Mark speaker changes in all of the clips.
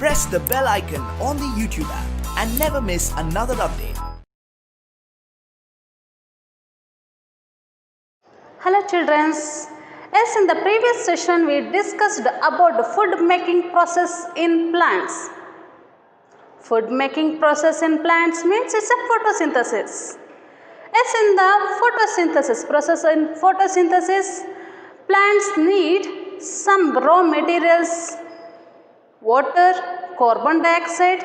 Speaker 1: press the bell icon on the YouTube app and never miss another update.
Speaker 2: Hello children. As in the previous session we discussed about the food making process in plants. Food making process in plants means it's a photosynthesis. As in the photosynthesis process, in photosynthesis plants need some raw materials, water, carbon dioxide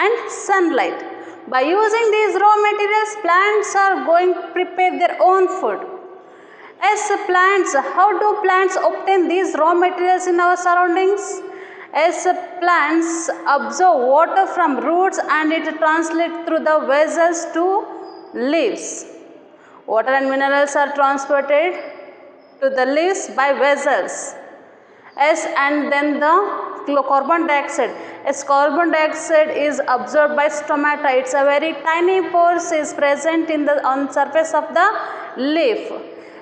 Speaker 2: and sunlight. By using these raw materials plants are going to prepare their own food. As plants, how do plants obtain these raw materials in our surroundings? As plants absorb water from roots and it translates through the vessels to leaves. Water and minerals are transported to the leaves by vessels. And then the carbon dioxide. As carbon dioxide is absorbed by stomata, it's a very tiny pores is present in the on surface of the leaf.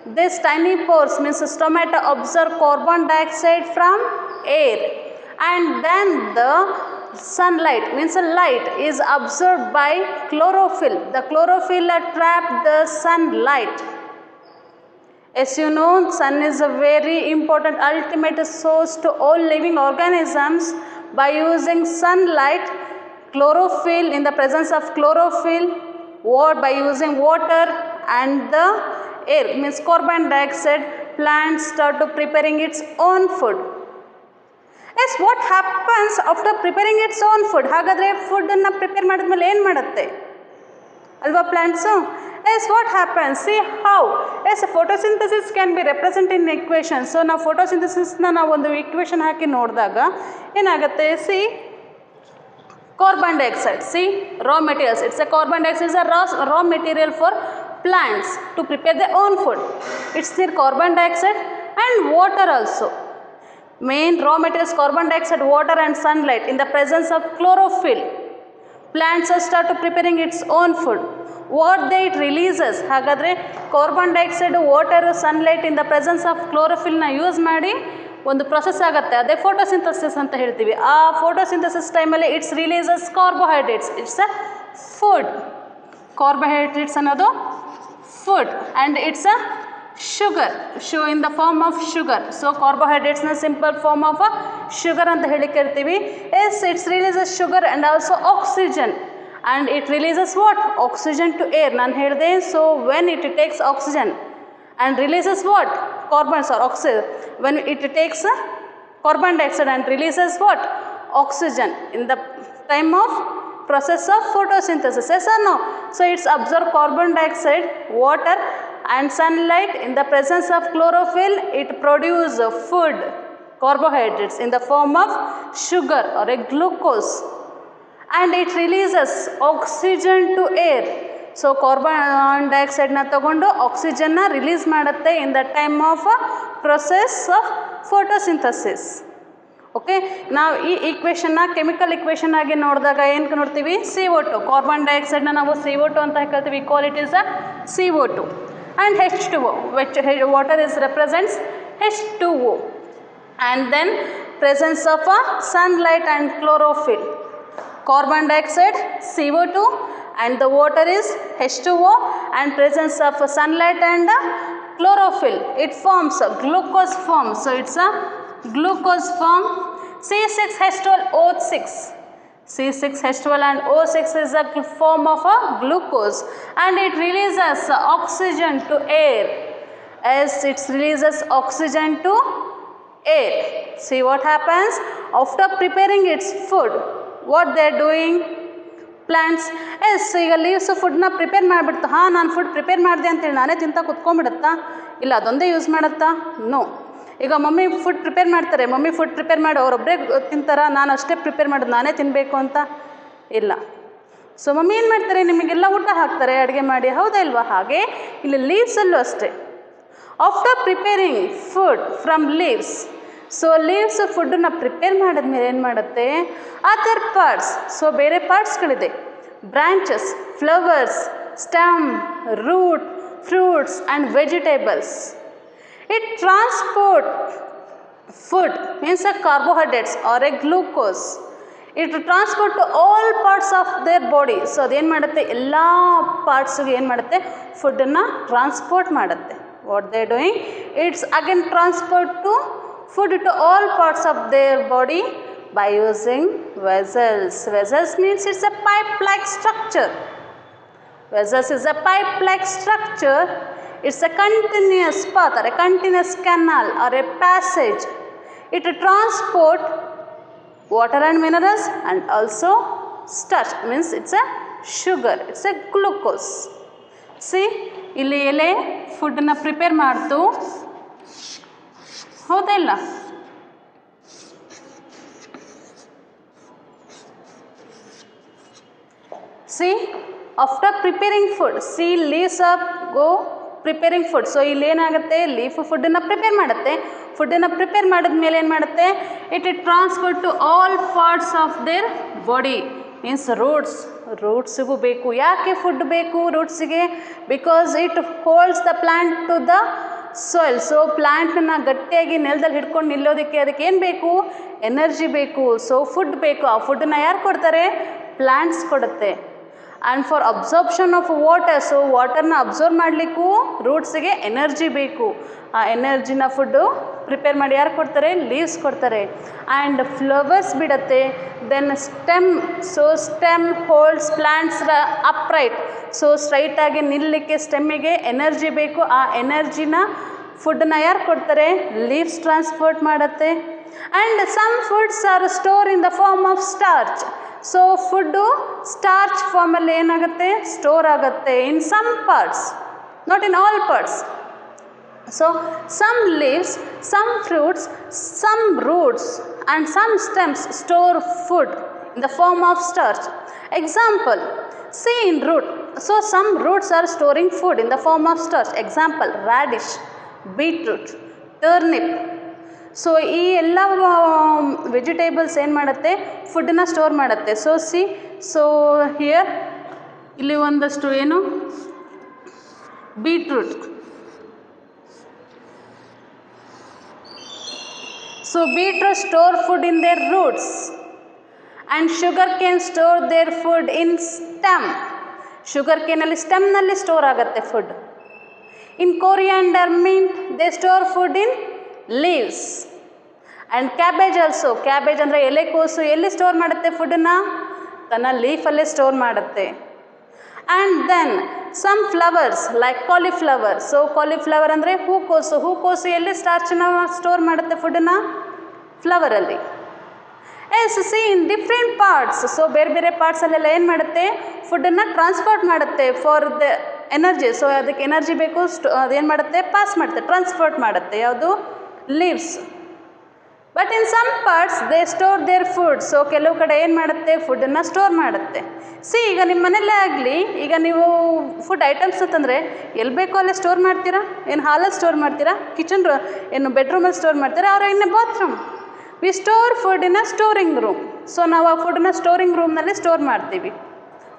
Speaker 2: This tiny pores means stomata absorb carbon dioxide from air, and then the sunlight means light is absorbed by chlorophyll. The chlorophyll trap the sunlight. As you know, sun is a very important ultimate source to all living organisms. By using sunlight, chlorophyll, in the presence of chlorophyll, or by using water and the air means carbon dioxide, plants start to preparing its own food. Yes, what happens after preparing its own food? Hagadre food na prepare madidmele ಏನು ಮಾಡುತ್ತೆ ಅಲ್ವಾ plants? Yes, what happens? See how? Yes, photosynthesis can be represented in equation. So ನಾವು photosynthesis ನಾವು ಒಂದು equation ಹಾಕಿ ನೋಡಿದಾಗ ಏನಾಗುತ್ತೆ? See, carbon dioxide. See, raw materials. It's a carbon dioxide is a raw material for plants to prepare their own food. It's their carbon dioxide and water also. Main raw materials carbon dioxide, water and sunlight. In the presence of chlorophyll, plants start to preparing its own food. What they it releases? ಹಾಗಾದರೆ carbon dioxide, water, sunlight in the presence of ಕ್ಲೋರೋಫಿಲ್ನ use ಮಾಡಿ ಒಂದು process ಆಗುತ್ತೆ, ಅದೇ photosynthesis ಅಂತ ಹೇಳ್ತೀವಿ. ಆ photosynthesis ಟೈಮಲ್ಲಿ it's releases carbohydrates. It's a food. Carbohydrates ಅನ್ನೋದು food and it's a sugar in the form of sugar. So ಕಾರ್ಬೋಹೈಡ್ರೇಟ್ಸ್ನ ಸಿಂಪಲ್ ಫಾರ್ಮ್ ಆಫ್ ಶುಗರ್ ಅಂತ ಹೇಳಿ ಕರಿತೀವಿ. Yes, it's releases sugar and also oxygen. And it releases what? Oxygen to air. ನಾನು ಹೇಳಿದೆ, so when it takes oxygen and releases what? Carbons or oxygen. When it takes carbon dioxide and releases what? Oxygen in the time of process of photosynthesis. Yes or no? So it's absorb carbon dioxide, water and sunlight. In the presence of chlorophyll, it produces food, carbohydrates in the form of sugar or a glucose. And it releases oxygen to air. So carbon dioxide na tagondo oxygen na release ಮಾಡುತ್ತೆ in the time of process of photosynthesis. Okay, ನಾವು ಈ equation ನ chemical equation ಆಗಿ ನೋಡಿದಾಗ ಏನು ನೋಡ್ತೀವಿ? CO2. Carbon dioxide ನ ನಾವು CO2 ಅಂತ ಹೇಳ್ತೀವಿ. We call it is a CO2 and H2O, which water is represents H2O, and then presence of sunlight and chlorophyll. Carbon dioxide CO2 and the water is H2O, and presence of sunlight and chlorophyll, it forms a glucose form. So it's a glucose form. C6H12O6. C6H12 and O6 is a form of a glucose, and it releases oxygen to air. As it releases oxygen to air, see what happens after preparing its food. What they are doing? Plants. Yes, ಈಗ leaves ಫುಡ್ನ prepare ಮಾಡಿಬಿಡ್ತಾ. ನಾನು food prepare ಮಾಡಿದೆ ಅಂತೇಳಿ ನಾನೇ ತಿಂತಾ ಕುತ್ಕೊಂಡ್ಬಿಡುತ್ತಾ? ಇಲ್ಲ, ಅದೊಂದೇ use ಮಾಡುತ್ತಾ? ನೋ. ಈಗ ಮಮ್ಮಿ ಫುಡ್ ಪ್ರಿಪೇರ್ ಮಾಡ್ತಾರೆ, ಮಮ್ಮಿ ಫುಡ್ ಪ್ರಿಪೇರ್ ಮಾಡಿ ಅವರೊಬ್ಬರೇ ತಿಂತಾರ, ನಾನು ಅಷ್ಟೇ ಪ್ರಿಪೇರ್ ಮಾಡೋದು ನಾನೇ ತಿನ್ನಬೇಕು ಅಂತ? ಇಲ್ಲ. ಸೊ ಮಮ್ಮಿ ಏನು ಮಾಡ್ತಾರೆ? ನಿಮಗೆಲ್ಲ ಊಟ ಹಾಕ್ತಾರೆ ಅಡುಗೆ ಮಾಡಿ, ಹೌದಾ ಇಲ್ವಾ? ಹಾಗೆ ಇಲ್ಲಿ ಲೀವ್ಸಲ್ಲೂ ಅಷ್ಟೇ. After preparing food from leaves, so leaves ಫುಡ್ಡನ್ನ ಪ್ರಿಪೇರ್ ಮಾಡಿದ್ಮೇಲೆ ಏನು ಮಾಡುತ್ತೆ? ಅದರ್ ಪಾರ್ಟ್ಸ್, ಸೊ ಬೇರೆ ಪಾರ್ಟ್ಸ್ಗಳಿದೆ, branches, flowers, stem, root, fruits and vegetables. It transport food means a carbohydrates or a glucose it transport to all parts of their body. So ಅದೇನು ಮಾಡುತ್ತೆ, ಎಲ್ಲ ಪಾರ್ಟ್ಸ್ಗೆ ಏನು ಮಾಡುತ್ತೆ, ಫುಡ್ಡನ್ನು ಟ್ರಾನ್ಸ್ಪೋರ್ಟ್ ಮಾಡುತ್ತೆ. What they doing, it's again transport to food to all parts of their body by using vessels. Vessels means it's a pipe-like structure. Vessels is a pipe-like structure. It's a continuous path or a continuous canal or a passage. It transport water and minerals and also starch, means it's a sugar, it's a glucose. See, ಇಲ್ಲಿ ಎಲೆ ಫುಡ್ಡನ್ನು prepare ಮಾಡ್ತು, ಹೌದಾ ಇಲ್ಲ? See, after preparing food, see leaves up go preparing food. So ಇಲ್ಲಿ ಏನಾಗುತ್ತೆ, leaf ಫುಡ್ಡನ್ನು prepare ಮಾಡುತ್ತೆ. ಫುಡ್ಡನ್ನು ಪ್ರಿಪೇರ್ ಮಾಡಿದ್ಮೇಲೆ ಏನು ಮಾಡುತ್ತೆ, it transfer to all parts of their body. Means ರೂಟ್ಸಿಗೂ ಬೇಕು. ಯಾಕೆ ಫುಡ್ ಬೇಕು ರೂಟ್ಸಿಗೆ? Because it holds the plant to the soil. So ಪ್ಲ್ಯಾಂಟನ್ನು ಗಟ್ಟಿಯಾಗಿ ನೆಲದಲ್ಲಿ ಹಿಡ್ಕೊಂಡು ನಿಲ್ಲೋದಕ್ಕೆ ಅದಕ್ಕೆ ಏನು ಬೇಕು, ಎನರ್ಜಿ ಬೇಕು. ಸೊ ಫುಡ್ ಬೇಕು. ಆ ಫುಡ್ಡನ್ನು ಯಾರು ಕೊಡ್ತಾರೆ? ಪ್ಲ್ಯಾಂಟ್ಸ್ ಕೊಡುತ್ತೆ. And for absorption of water, so ವಾಟರ್ನ ಅಬ್ಸರ್ವ್ ಮಾಡಲಿಕ್ಕೂ ರೂಟ್ಸಿಗೆ ಎನರ್ಜಿ ಬೇಕು. ಆ ಎನರ್ಜಿನ ಫುಡ್ಡು ಪ್ರಿಪೇರ್ ಮಾಡಿ ಯಾರು ಕೊಡ್ತಾರೆ? ಲೀವ್ಸ್ ಕೊಡ್ತಾರೆ. ಆ್ಯಂಡ್ ಫ್ಲವರ್ಸ್ ಬಿಡುತ್ತೆ. Then stem, so stem holds plants upright. So ಸ್ಟ್ರೈಟಾಗಿ ನಿಲ್ಲಲಿಕ್ಕೆ ಸ್ಟೆಮ್ಮಿಗೆ ಎನರ್ಜಿ ಬೇಕು. ಆ ಎನರ್ಜಿನ ಫುಡ್ಡನ್ನ ಯಾರು ಕೊಡ್ತಾರೆ? ಲೀವ್ಸ್ ಟ್ರಾನ್ಸ್ಪೋರ್ಟ್ ಮಾಡುತ್ತೆ. And some foods are store in the form of starch. So food starch ಫಾರ್ಮಲ್ಲಿ ಏನಾಗುತ್ತೆ, ಸ್ಟೋರ್ ಆಗುತ್ತೆ in some parts, not in all parts. So some leaves, some fruits, some roots and some stems store food in the form of starch. Example, see in root. So some roots are storing food in the form of starch. Example, radish, beetroot, turnip. So ಈ ಎಲ್ಲ vegetables ಏನು ಮಾಡುತ್ತೆ, ಫುಡ್ಡನ್ನು store ಮಾಡುತ್ತೆ. So C, so here ಇಲ್ಲಿ ಒಂದಷ್ಟು ಏನು beetroot. So beetroot store food in their roots. And sugar cane store their food in stem. Sugar ಕೇನಲ್ಲಿ ಸ್ಟೆಮ್ನಲ್ಲಿ ಸ್ಟೋರ್ ಆಗುತ್ತೆ food. In coriander mint they store food in leaves. And cabbage also, cabbage ಅಂದರೆ ಎಲೆಕೋಸು ಎಲ್ಲಿ store ಮಾಡುತ್ತೆ ಫುಡ್ಡನ್ನು? ತನ್ನ ಲೀಫಲ್ಲೇ ಸ್ಟೋರ್ ಮಾಡುತ್ತೆ. And then some flowers like cauliflower. So cauliflower ಅಂದರೆ ಹೂಕೋಸು. ಹೂಕೋಸು ಎಲ್ಲಿ ಸ್ಟಾರ್ಚನ್ನು ಸ್ಟೋರ್ ಮಾಡುತ್ತೆ ಫುಡ್ಡನ್ನು? ಫ್ಲವರಲ್ಲಿ. Yes, see in different parts. So ಬೇರೆ ಬೇರೆ ಪಾರ್ಟ್ಸಲ್ಲೆಲ್ಲ ಏನು ಮಾಡುತ್ತೆ, ಫುಡ್ಡನ್ನು ಟ್ರಾನ್ಸ್ಪೋರ್ಟ್ ಮಾಡುತ್ತೆ ಫಾರ್ ದ ಎನರ್ಜಿ. ಸೊ ಅದಕ್ಕೆ ಎನರ್ಜಿ ಬೇಕು, ಅದೇನು ಮಾಡುತ್ತೆ, ಪಾಸ್ ಮಾಡುತ್ತೆ, ಟ್ರಾನ್ಸ್ಪೋರ್ಟ್ ಮಾಡುತ್ತೆ. ಯಾವುದು? Leaves. But in some parts they store their food. So ಕೆಲವು ಕಡೆ ಏನು ಮಾಡುತ್ತೆ, ಫುಡ್ಡನ್ನು ಸ್ಟೋರ್ ಮಾಡುತ್ತೆ. ಸಿ, ಈಗ ನಿಮ್ಮ ಮನೆಯಲ್ಲೇ ಆಗಲಿ, ಈಗ ನೀವು ಫುಡ್ ಐಟಮ್ಸ್ ಅಂತಂದರೆ ಎಲ್ಲಿ ಬೇಕೋ ಅಲ್ಲೇ ಸ್ಟೋರ್ ಮಾಡ್ತೀರಾ? ಏನು ಹಾಲಲ್ಲಿ ಸ್ಟೋರ್ ಮಾಡ್ತೀರಾ? ಕಿಚನ್ ಏನು ಬೆಡ್ರೂಮಲ್ಲಿ ಸ್ಟೋರ್ ಮಾಡ್ತೀರಾ? ಅವ್ರು ಇನ್ನು bathroom. We store food in a storing room. So ನಾವು ಆ ಫುಡ್ಡನ್ನ ಸ್ಟೋರಿಂಗ್ ರೂಮ್ನಲ್ಲಿ ಸ್ಟೋರ್ ಮಾಡ್ತೀವಿ,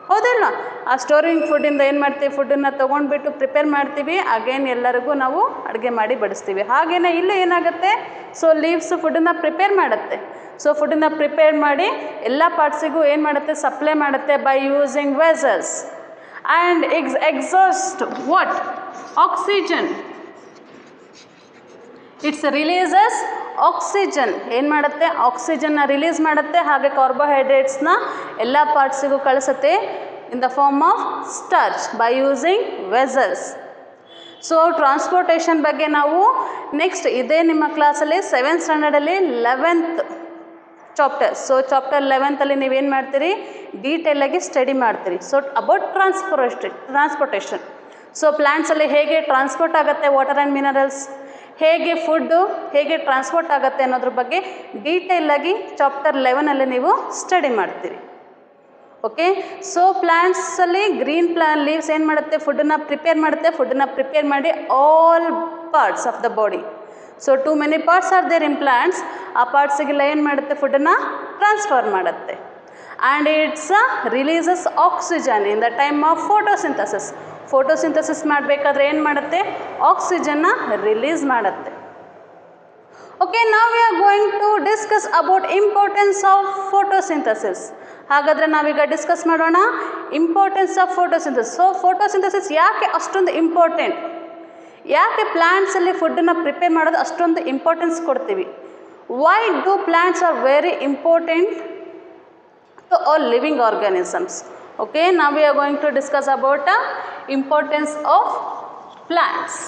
Speaker 2: ಹೌದಲ್ಲ? ಆ ಸ್ಟೋರಿಂಗ್ ಫುಡ್ಡಿಂದ ಏನು ಮಾಡ್ತೀವಿ, ಫುಡ್ಡನ್ನು ತೊಗೊಂಡ್ಬಿಟ್ಟು ಪ್ರಿಪೇರ್ ಮಾಡ್ತೀವಿ. ಅಗೇನ್ ಎಲ್ಲರಿಗೂ ನಾವು ಅಡುಗೆ ಮಾಡಿ ಬಡಿಸ್ತೀವಿ. ಹಾಗೆಯೇ ಇಲ್ಲೂ ಏನಾಗುತ್ತೆ, ಸೊ ಲೀವ್ಸ್ ಫುಡ್ಡನ್ನು ಪ್ರಿಪೇರ್ ಮಾಡುತ್ತೆ. ಸೊ ಫುಡ್ಡನ್ನು ಪ್ರಿಪೇರ್ ಮಾಡಿ ಎಲ್ಲ ಪಾರ್ಟ್ಸಿಗೂ ಏನು ಮಾಡುತ್ತೆ, ಸಪ್ಲೈ ಮಾಡುತ್ತೆ by using vessels. And exhaust what? Oxygen. It's releases oxygen. ಏನು ಮಾಡುತ್ತೆ, ಆಕ್ಸಿಜನ್ನ ರಿಲೀಸ್ ಮಾಡುತ್ತೆ. ಹಾಗೆ ಕಾರ್ಬೋಹೈಡ್ರೇಟ್ಸ್ನ ಎಲ್ಲ ಪಾರ್ಟ್ಸಿಗೂ ಕಳಿಸುತ್ತೆ in the form of starch by using vessels. So transportation ಬಗ್ಗೆ ನಾವು ನೆಕ್ಸ್ಟ್ ಇದೇ ನಿಮ್ಮ ಕ್ಲಾಸಲ್ಲಿ 7th ಸ್ಟ್ಯಾಂಡರ್ಡಲ್ಲಿ 11th chapter. So chapter 11th ನೀವೇನು ಮಾಡ್ತೀರಿ, ಡೀಟೇಲಾಗಿ ಸ್ಟಡಿ ಮಾಡ್ತೀರಿ. So about transportation. ಸೊ ಪ್ಲ್ಯಾಂಟ್ಸಲ್ಲಿ ಹೇಗೆ ಟ್ರಾನ್ಸ್ಪೋರ್ಟ್ ಆಗುತ್ತೆ ವಾಟರ್ ಆ್ಯಂಡ್ ಮಿನರಲ್ಸ್, ಹೇಗೆ ಫುಡ್ಡು ಹೇಗೆ ಟ್ರಾನ್ಸ್ಪೋರ್ಟ್ ಆಗುತ್ತೆ ಅನ್ನೋದ್ರ ಬಗ್ಗೆ ಡೀಟೇಲಾಗಿ ಚಾಪ್ಟರ್ 11 ನೀವು ಸ್ಟಡಿ ಮಾಡ್ತೀರಿ. ಓಕೆ. ಸೊ ಪ್ಲ್ಯಾಂಟ್ಸಲ್ಲಿ ಗ್ರೀನ್ ಲೀವ್ಸ್ ಏನು ಮಾಡುತ್ತೆ, ಫುಡ್ಡನ್ನು ಪ್ರಿಪೇರ್ ಮಾಡುತ್ತೆ. ಫುಡ್ಡನ್ನು ಪ್ರಿಪೇರ್ ಮಾಡಿ all parts of the body. So too many parts are there in plants. ಆ ಪಾರ್ಟ್ಸಿಗೆಲ್ಲ ಏನು ಮಾಡುತ್ತೆ, ಫುಡ್ಡನ್ನು ಟ್ರಾನ್ಸ್ಫರ್ ಮಾಡುತ್ತೆ. And it's releases oxygen in the time of photosynthesis. Photosynthesis ಮಾಡಬೇಕಾದ್ರೆ ಏನು ಮಾಡುತ್ತೆ, ಆಕ್ಸಿಜನ್ನ ರಿಲೀಸ್ ಮಾಡುತ್ತೆ. Okay, now we are going to discuss about importance of photosynthesis. ಹಾಗಾದರೆ ನಾವೀಗ ಡಿಸ್ಕಸ್ ಮಾಡೋಣ importance of photosynthesis. So photosynthesis ಯಾಕೆ ಅಷ್ಟೊಂದು ಇಂಪಾರ್ಟೆಂಟ್, ಯಾಕೆ ಪ್ಲ್ಯಾಂಟ್ಸಲ್ಲಿ ಫುಡ್ಡನ್ನು ಪ್ರಿಪೇರ್ ಮಾಡೋದು ಅಷ್ಟೊಂದು ಇಂಪಾರ್ಟೆನ್ಸ್ ಕೊಡ್ತೀವಿ? Why do plants are very important to all living organisms? Okay, now we are going to discuss about importance of plants.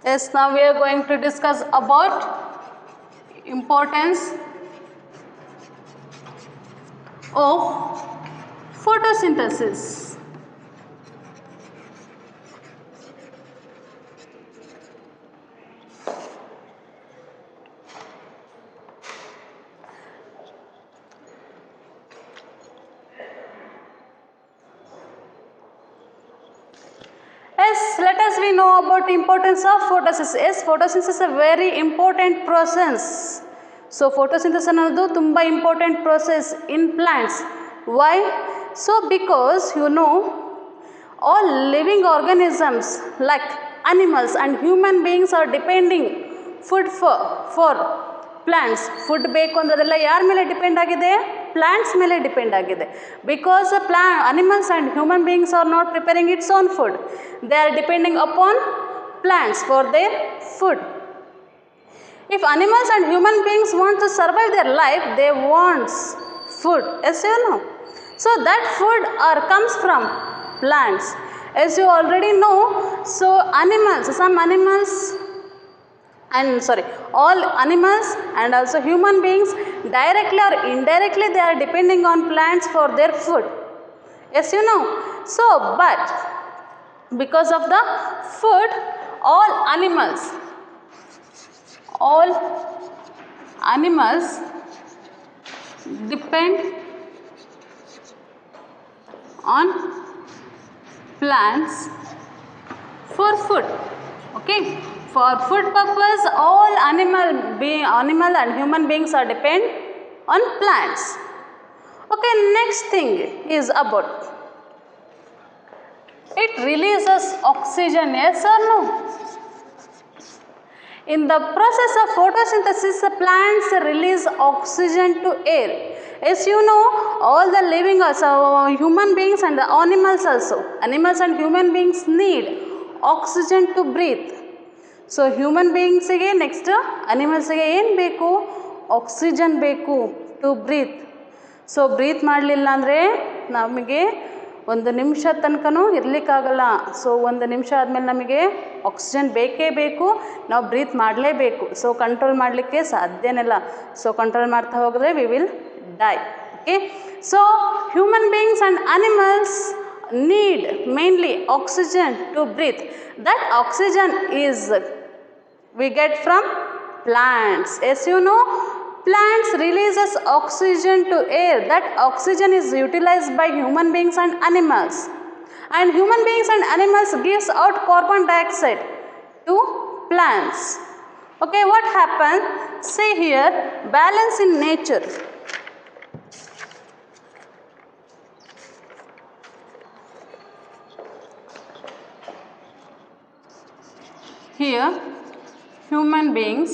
Speaker 2: Yes, now we are going to discuss about importance of photosynthesis. Yes, let us we know about importance of photosynthesis. Yes, photosynthesis is a very important process. So photosynthesis ಅನ್ನೋದು ತುಂಬ important process in plants. Why? So because you know all living organisms like animals and human beings are depending food for plants. Food ಬೇಕು ಅಂದ್ರದೆಲ್ಲ ಯಾರ ಮೇಲೆ depend ಆಗಿದೆ? Plants ಮೇಲೆ depend ಆಗಿದೆ. Because animals and human beings are not preparing its own food. They are depending upon plants for their food. If animals and human beings want to survive their life, they want food. Yes, you know. So that food comes from plants. As you already know, so some animals all animals and also human beings directly or indirectly they are depending on plants for their food. Yes, you know. So but because of the food, all animals depend on plants for food. Okay, for food purpose all animal and human beings are depend on plants. Okay, next thing is about it releases oxygen. Yes or no? In the process of photosynthesis, the plants release oxygen to air. As you know, all the living human beings and the animals also, animals and human beings need oxygen to breathe. So human beings ಗೆ next animals ಗೆ ಏನು ಬೇಕು? Oxygen ಬೇಕು to breathe. So breathe ಮಾಡಲಿಲ್ಲ ಅಂದರೆ ನಮಗೆ ಒಂದು ನಿಮಿಷ ತನಕನೂ ಇರಲಿಕ್ಕಾಗಲ್ಲ. ಸೊ ಒಂದು ನಿಮಿಷ ಆದಮೇಲೆ ನಮಗೆ ಆಕ್ಸಿಜನ್ ಬೇಕೇ ಬೇಕು, ನಾವು ಬ್ರೀತ್ ಮಾಡಲೇಬೇಕು. ಸೊ ಕಂಟ್ರೋಲ್ ಮಾಡಲಿಕ್ಕೆ ಸಾಧ್ಯನಿಲ್ಲ. ಸೊ ಕಂಟ್ರೋಲ್ ಮಾಡ್ತಾ ಹೋದರೆ we will die. Okay, so human beings and animals need mainly oxygen to breathe. That oxygen is we get from plants. As you know, plants releases oxygen to air. That oxygen is utilized by human beings and animals, and human beings and animals gives out carbon dioxide to plants. Okay, what happens? See here, balance in nature. Here human beings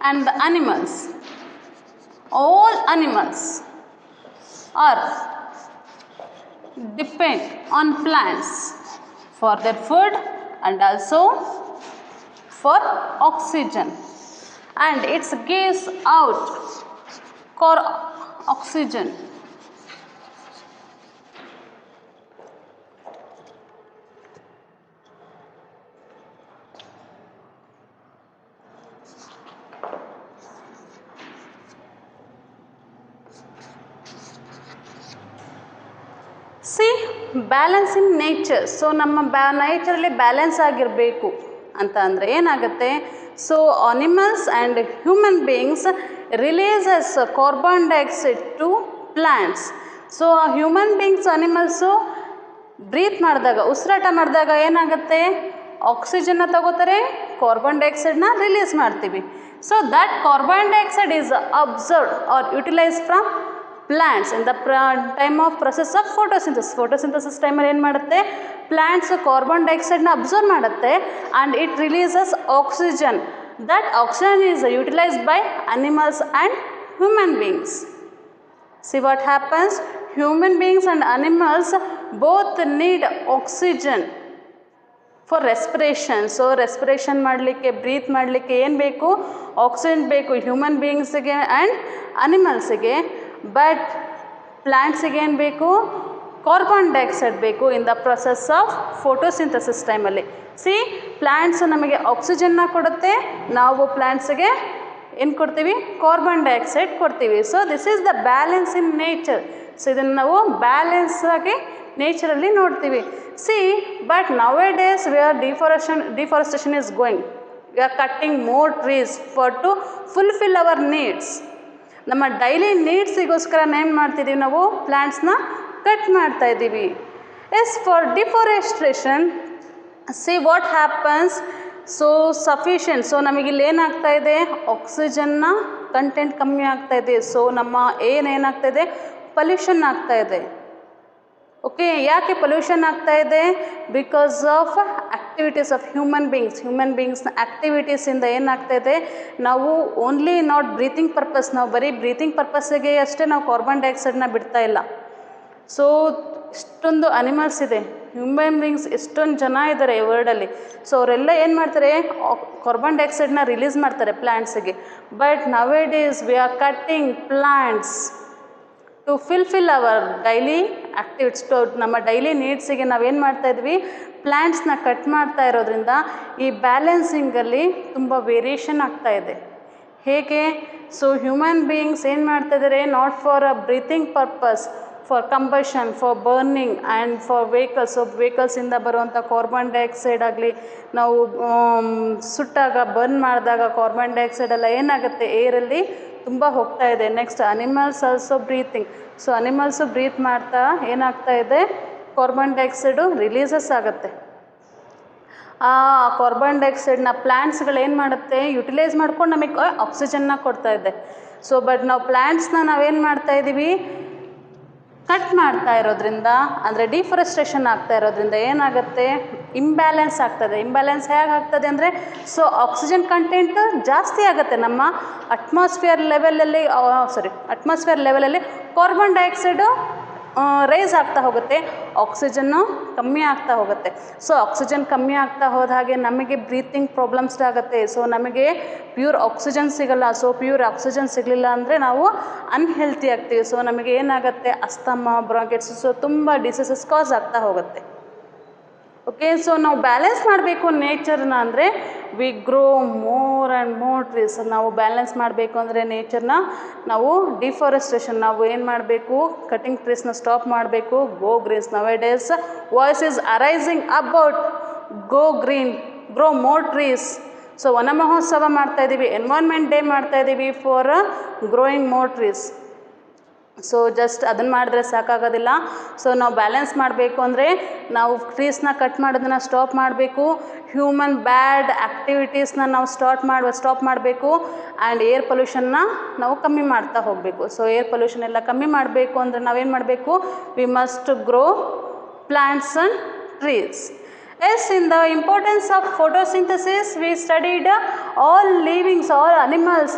Speaker 2: and the animals, all animals are depend on plants for their food and also for oxygen, and it gives out oxygen. See balance in nature. So ನಮ್ಮ ನೇಚರಲ್ಲಿ balance ಆಗಿರಬೇಕು ಅಂತ ಅಂದರೆ ಏನಾಗುತ್ತೆ, so animals and human beings releases carbon dioxide to plants. So human beings animals breathe ಮಾಡಿದಾಗ, ಉಸಿರಾಟ ಮಾಡಿದಾಗ ಏನಾಗುತ್ತೆ, ಆಕ್ಸಿಜನ್ನ ತಗೋತಾರೆ, ಕಾರ್ಬನ್ ಡೈಆಕ್ಸೈಡ್ನ ರಿಲೀಸ್ ಮಾಡ್ತೀವಿ. So that carbon dioxide is absorbed or utilise from plants in the time of process of photosynthesis. Photosynthesis ಟೈಮಲ್ಲಿ ಏನು ಮಾಡುತ್ತೆ, ಪ್ಲ್ಯಾಂಟ್ಸ್ ಕಾರ್ಬನ್ ಡೈಆಕ್ಸೈಡ್ನ ಅಬ್ಸರ್ವ್ ಮಾಡುತ್ತೆ and it releases oxygen. That oxygen is utilised by animals and human beings. See what happens, human beings and animals both need oxygen for respiration. So respiration ಮಾಡಲಿಕ್ಕೆ, breathe ಮಾಡಲಿಕ್ಕೆ ಏನು ಬೇಕು, oxygen ಬೇಕು human ಬೀಯಿಂಗ್ಸ್ಗೆ and ಅನಿಮಲ್ಸಿಗೆ. But ಪ್ಲ್ಯಾಂಟ್ಸಿಗೆ ಏನು ಬೇಕು, ಕಾರ್ಬನ್ ಡೈಆಕ್ಸೈಡ್ ಬೇಕು in the process of photosynthesis ಟೈಮಲ್ಲಿ. ಸಿ ಪ್ಲ್ಯಾಂಟ್ಸ್ ನಮಗೆ ಆಕ್ಸಿಜನ್ನ ಕೊಡುತ್ತೆ, ನಾವು ಪ್ಲ್ಯಾಂಟ್ಸಿಗೆ ಏನು ಕೊಡ್ತೀವಿ, ಕಾರ್ಬನ್ ಡೈಆಕ್ಸೈಡ್ ಕೊಡ್ತೀವಿ. So this is the balance in nature. So ಇದನ್ನು ನಾವು ಬ್ಯಾಲೆನ್ಸ್ ಆಗಿ ನೇಚರಲ್ಲಿ ನೋಡ್ತೀವಿ. See but nowadays we are deforestation is going. We are cutting more trees for to fulfil our needs. ನಮ್ಮ daily ನೀಡ್ಸಿಗೋಸ್ಕರ ಏನು ಮಾಡ್ತಿದ್ದೀವಿ, ನಾವು ಪ್ಲ್ಯಾಂಟ್ಸ್ನ ಕಟ್ ಮಾಡ್ತಾ ಇದ್ದೀವಿ. As for deforestation, see what happens, so sufficient. So ನಮಗಿಲ್ಲಿ ಏನಾಗ್ತಾ ಇದೆ, ಆಕ್ಸಿಜನ್ನ ಕಂಟೆಂಟ್ ಕಮ್ಮಿ ಆಗ್ತಾ ಇದೆ. ಸೊ ನಮ್ಮ ಏನಾಗ್ತಾಯಿದೆ, ಪೊಲ್ಯೂಷನ್ ಆಗ್ತಾ ಇದೆ. ಓಕೆ, ಯಾಕೆ ಪೊಲ್ಯೂಷನ್ ಆಗ್ತಾ ಇದೆ, because of activities of human ಬೀಯಿಂಗ್ಸ್ನ ಆ್ಯಕ್ಟಿವಿಟೀಸಿಂದ ಏನಾಗ್ತಾ ಇದೆ, ನಾವು ಓನ್ಲಿ ನಾಟ್ ಬ್ರೀತಿಂಗ್ ಪರ್ಪಸ್, ನಾವು ಬರೀ ಬ್ರೀತಿಂಗ್ ಪರ್ಪಸ್ಸಿಗೆ ಅಷ್ಟೇ ನಾವು ಕಾರ್ಬನ್ ಡೈಆಕ್ಸೈಡ್ನ ಬಿಡ್ತಾ ಇಲ್ಲ. ಸೊ ಇಷ್ಟೊಂದು ಅನಿಮಲ್ಸ್ ಇದೆ, ಹ್ಯೂಮನ್ ಬೀಯಿಂಗ್ಸ್ ಎಷ್ಟೊಂದು ಜನ ಇದ್ದಾರೆ ಈ ವರ್ಲ್ಡಲ್ಲಿ. ಸೊ ಅವರೆಲ್ಲ ಏನು ಮಾಡ್ತಾರೆ, ಕಾರ್ಬನ್ ಡೈಆಕ್ಸೈಡ್ನ ರಿಲೀಸ್ ಮಾಡ್ತಾರೆ ಪ್ಲ್ಯಾಂಟ್ಸಿಗೆ. But nowadays we are cutting plants to fill our daily activities. ನಮ್ಮ ಡೈಲಿ ನೀಡ್ಸಿಗೆ ನಾವೇನು ಮಾಡ್ತಾಯಿದ್ವಿ, ಪ್ಲ್ಯಾಂಟ್ಸ್ನ ಕಟ್ ಮಾಡ್ತಾ ಇರೋದ್ರಿಂದ ಈ ಬ್ಯಾಲೆನ್ಸಿಂಗಲ್ಲಿ ತುಂಬ ವೇರಿಯೇಷನ್ ಆಗ್ತಾ ಇದೆ. ಹೇಗೆ, ಸೊ ಹ್ಯೂಮನ್ ಬೀಯಿಂಗ್ಸ್ ಏನು ಮಾಡ್ತಾಯಿದ್ದಾರೆ, not for a breathing purpose, for combustion, for burning and for vehicles. So ವೆಹಿಕಲ್ಸಿಂದ ಬರುವಂಥ ಕಾರ್ಬನ್ ಡೈಆಕ್ಸೈಡ್ ಆಗಲಿ, ನಾವು ಸುಟ್ಟಾಗ ಬರ್ನ್ ಮಾಡಿದಾಗ ಕಾರ್ಬನ್ ಡೈಆಕ್ಸೈಡ್ ಎಲ್ಲ ಏನಾಗುತ್ತೆ, ಏರಲ್ಲಿ ತುಂಬ ಹೋಗ್ತಾ ಇದೆ. Next animals also breathing. So animals breathe ಮಾಡ್ತಾ ಏನಾಗ್ತಾ ಇದೆ, ಕಾರ್ಬನ್ ಡೈಆಕ್ಸೈಡು ರಿಲೀಸಸ್ ಆಗುತ್ತೆ. ಆ ಕಾರ್ಬನ್ ಡೈಆಕ್ಸೈಡ್ನ ಪ್ಲ್ಯಾಂಟ್ಸ್ಗಳು ಏನು ಮಾಡುತ್ತೆ, ಯುಟಿಲೈಸ್ ಮಾಡ್ಕೊಂಡು ನಮಗೆ ಆಕ್ಸಿಜನ್ನ ಕೊಡ್ತಾ ಇದೆ. ಸೊ ಬಟ್ ನಾವು ಪ್ಲ್ಯಾಂಟ್ಸ್ನ ನಾವೇನು ಮಾಡ್ತಾಯಿದ್ದೀವಿ, ಕಟ್ ಮಾಡ್ತಾ ಇರೋದ್ರಿಂದ, ಅಂದರೆ ಡಿಫಾರೆಸ್ಟೇಷನ್ ಆಗ್ತಾ ಇರೋದ್ರಿಂದ ಏನಾಗುತ್ತೆ, ಇಂಬ್ಯಾಲೆನ್ಸ್ ಆಗ್ತದೆ. ಇಂಬ್ಯಾಲೆನ್ಸ್ ಹೇಗೆ ಆಗ್ತದೆ ಅಂದರೆ, ಸೊ ಆಕ್ಸಿಜನ್ ಕಂಟೆಂಟ್ ಜಾಸ್ತಿ ಆಗುತ್ತೆ ನಮ್ಮ ಅಟ್ಮಾಸ್ಫಿಯರ್ ಲೆವೆಲಲ್ಲಿ ಕಾರ್ಬನ್ ಡೈಆಕ್ಸೈಡು ರೈಸ್ ಆಗ್ತಾ ಹೋಗುತ್ತೆ, ಆಕ್ಸಿಜನ್ನು ಕಮ್ಮಿ ಆಗ್ತಾ ಹೋಗುತ್ತೆ. ಸೊ ಆಕ್ಸಿಜನ್ ಕಮ್ಮಿ ಆಗ್ತಾ ಹೋದ ಹಾಗೆ ನಮಗೆ ಬ್ರೀತಿಂಗ್ ಪ್ರಾಬ್ಲಮ್ಸ್ ಆಗುತ್ತೆ. ಸೊ ನಮಗೆ ಪ್ಯೂರ್ ಆಕ್ಸಿಜನ್ ಸಿಗಲ್ಲ. ಸೊ ಪ್ಯೂರ್ ಆಕ್ಸಿಜನ್ ಸಿಗಲಿಲ್ಲ ಅಂದರೆ ನಾವು ಅನ್ಹೆಲ್ತಿ ಆಗ್ತೀವಿ. ಸೊ ನಮಗೆ ಏನಾಗುತ್ತೆ, ಅಸ್ತಮಾ, ಬ್ರಾಂಕೈಟಿಸ್, ಸೊ ತುಂಬ ಡಿಸೀಸಸ್ ಕಾಸ್ ಆಗ್ತಾ ಹೋಗುತ್ತೆ. ಓಕೆ, ಸೊ ನಾವು ಬ್ಯಾಲೆನ್ಸ್ ಮಾಡಬೇಕು ನೇಚರ್ನ ಅಂದರೆ we grow more and more trees. ನಾವು ಬ್ಯಾಲೆನ್ಸ್ ಮಾಡಬೇಕು ಅಂದರೆ ನೇಚರ್ನ, ನಾವು ಡಿಫಾರೆಸ್ಟೇಷನ್, ನಾವು ಏನು ಮಾಡಬೇಕು, ಕಟಿಂಗ್ ಟ್ರೀಸ್ನ ಸ್ಟಾಪ್ ಮಾಡಬೇಕು. Go greens. Nowadays voice is arising about go green, grow more trees. So Van Mahotsav ಮಾಡ್ತಾಯಿದ್ದೀವಿ, ಎನ್ವೈರ್ನ್ಮೆಂಟ್ ಡೇ ಮಾಡ್ತಾಯಿದ್ದೀವಿ for growing more trees. So just ಅದನ್ನು ಮಾಡಿದ್ರೆ ಸಾಕಾಗೋದಿಲ್ಲ. ಸೊ ನಾವು ಬ್ಯಾಲೆನ್ಸ್ ಮಾಡಬೇಕು ಅಂದರೆ ನಾವು ಟ್ರೀಸ್ನ ಕಟ್ ಮಾಡೋದನ್ನು ಸ್ಟಾಪ್ ಮಾಡಬೇಕು. ಹ್ಯೂಮನ್ ಬ್ಯಾಡ್ ಆ್ಯಕ್ಟಿವಿಟೀಸ್ನ ನಾವು ಸ್ಟಾಪ್ ಮಾಡಬೇಕು. ಆ್ಯಂಡ್ ಏರ್ ಪೊಲ್ಯೂಷನ್ನ ನಾವು ಕಮ್ಮಿ ಮಾಡ್ತಾ ಹೋಗಬೇಕು. ಸೊ ಏರ್ ಪೊಲ್ಯೂಷನ್ ಎಲ್ಲ ಕಮ್ಮಿ ಮಾಡಬೇಕು ಅಂದರೆ ನಾವೇನು ಮಾಡಬೇಕು, we must grow plants and trees. Yes, in the importance of photosynthesis, we studied all livings, all animals,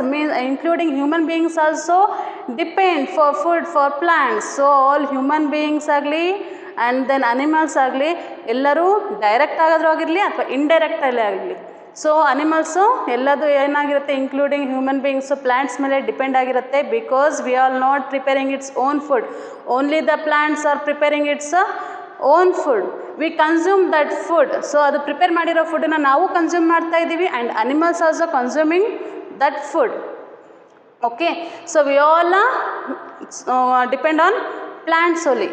Speaker 2: including human beings also depend for food for plants. So all human beings ಆಗಲಿ and then animals ಆಗಲಿ ಎಲ್ಲರೂ direct ಆಗಾದರೂ ಆಗಿರಲಿ ಅಥವಾ ಇಂಡೈರೆಕ್ಟಲ್ಲಿ ಆಗಲಿ. So animals ಎಲ್ಲದು ಏನಾಗಿರುತ್ತೆ, including human beings plants ಮೇಲೆ depend ಆಗಿರುತ್ತೆ. Because we are not preparing its own food, only the plants are preparing its own food. We consume that food. So ಅದು ಪ್ರಿಪೇರ್ ಮಾಡಿರೋ ಫುಡ್ಡನ್ನು ನಾವು ಕನ್ಸ್ಯೂಮ್ ಮಾಡ್ತಾ ಇದ್ದೀವಿ and animals also consuming that food. Okay, so we all depend on plants only.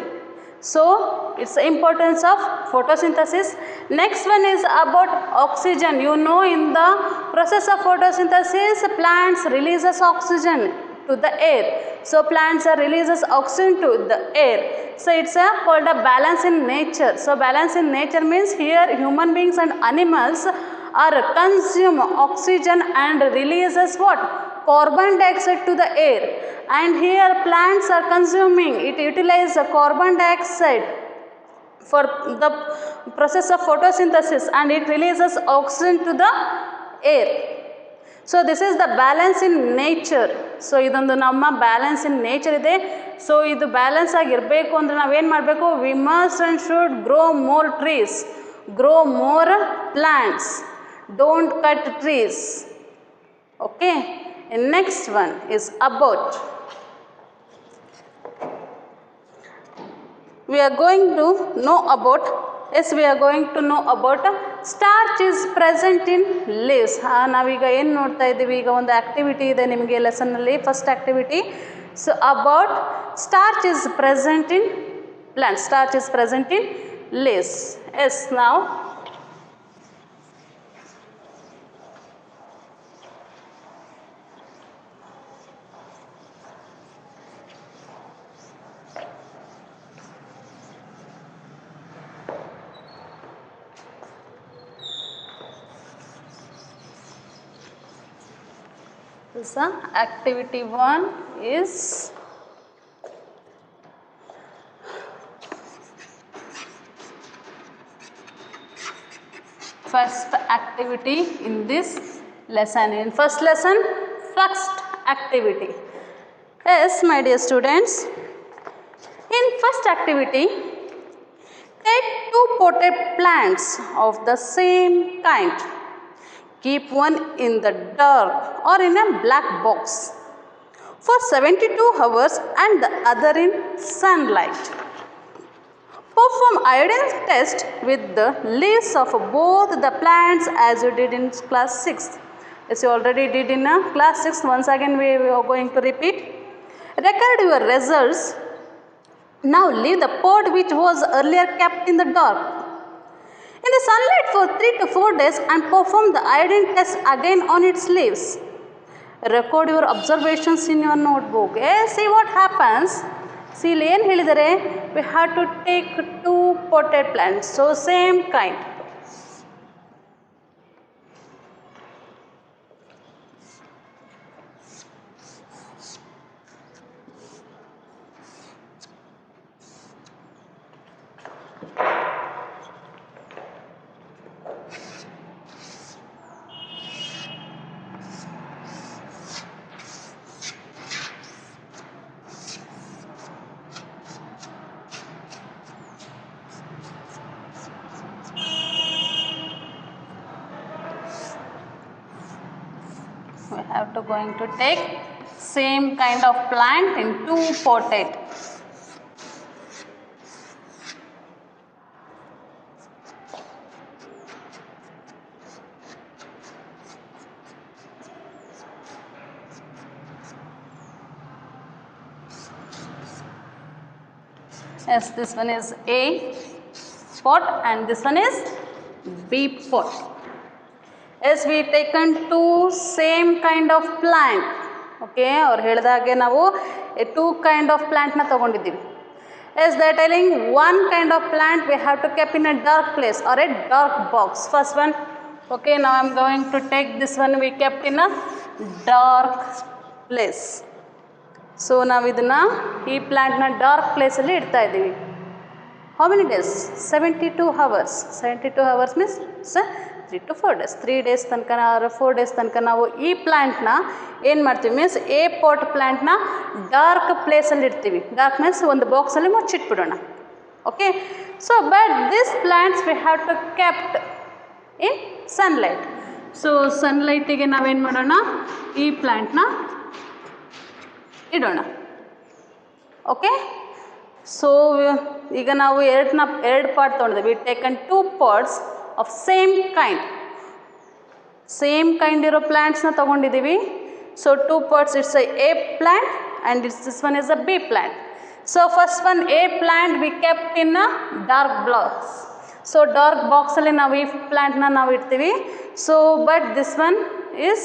Speaker 2: So it's the importance of photosynthesis. Next one is about oxygen. You know, in the process of photosynthesis, plants releases oxygen to the air. So plants releases oxygen to the air. So it's called a balance in nature. So balance in nature means here human beings and animals are consume oxygen and releases what? Carbon dioxide to the air. And here plants are consuming, it utilizes carbon dioxide for the process of photosynthesis and it releases oxygen to the air. So this is the balance in nature. So idondu namma balance in nature ide. So idu balance agirbeku andre navu ಏನು ಮಾಡಬೇಕು? We must and should grow more trees, grow more plants, don't cut trees. Okay, and next one is about, we are going to know about, we are going to know about starch is present in leaves. ನಾವೀಗ ಏನು ನೋಡ್ತಾ ಇದ್ದೀವಿ, ಈಗ ಒಂದು activity ಇದೆ ನಿಮಗೆ ಲೆಸನ್ನಲ್ಲಿ, first activity. So about starch is present in plants, starch is present in leaves. Yes, now so activity 1 is first activity in this lesson. In first lesson, first activity. Yes, my dear students, in first activity, take 2 potted plants of the same kind. Keep one in the dark or in a black box for 72 hours and the other in sunlight. Perform iodine test with the leaves of both the plants as you did in class 6th. As you already did in class 6th, once again we are going to repeat. Record your results. Now leave the pot which was earlier kept in the dark in the sunlight for 3 to 4 days and perform the iodine test again on its leaves. Record your observations in your notebook. See what happens. See, ಏನು ಹೇಳಿದರೆ, we have to take 2 potted plants, so same kind. We have to going to take same kind of plant in 2 potted. Yes, this one is A pot and this one is B pot. As we taken 2 same kind of plant. Okay, ಅವ್ರು ಹೇಳಿದಾಗೆ ನಾವು 2 kind of plant ನ ತಗೊಂಡಿದ್ದೀವಿ. As they are telling, one kind of plant we have to keep in a dark place or a dark box. First one, okay, now I am going to take this one, we kept in a dark place. So ನಾವು ಇದನ್ನ ಈ plant ನ dark place ಅಲ್ಲಿ ಇಡ್ತಾ ಇದ್ದೀವಿ. How many days? 72 hours. 72 hours means 3 to 4 days. 3 days ತನಕ or 4 days ತನಕ ನಾವು ಈ ಪ್ಲ್ಯಾಂಟ್ನ ಏನು ಮಾಡ್ತೀವಿ ಮೀನ್ಸ್ ಎ ಪಾಟ್ ಪ್ಲ್ಯಾಂಟ್ನ ಡಾರ್ಕ್ ಪ್ಲೇಸಲ್ಲಿ ಇಡ್ತೀವಿ. ಡಾರ್ಕ್ ಮೀನ್ಸ್ ಒಂದು ಬಾಕ್ಸಲ್ಲಿ ಮುಚ್ಚಿಟ್ಬಿಡೋಣ. Okay, so but this plants we have to kept in sunlight. So ಸನ್ಲೈಟಿಗೆ ನಾವೇನು ಮಾಡೋಣ, ಈ ಪ್ಲ್ಯಾಂಟ್ನ ಇಡೋಣ. ಓಕೆ, ಸೊ ಈಗ ನಾವು ಎರಡು ಪಾರ್ಟ್ ತೊಗೊಂಡಿದ್ದೀವಿ. Taken 2 parts of same kind ಇರೋ ಪ್ಲ್ಯಾಂಟ್ಸ್ನ ತೊಗೊಂಡಿದ್ದೀವಿ. So 2 parts, it's a plant and this one is a B plant. So first one, a plant we kept in a dark box. So dark box ಅಲ್ಲಿ ನಾವು ಈ plant ನಾವು ಇಡ್ತೀವಿ. So but this one is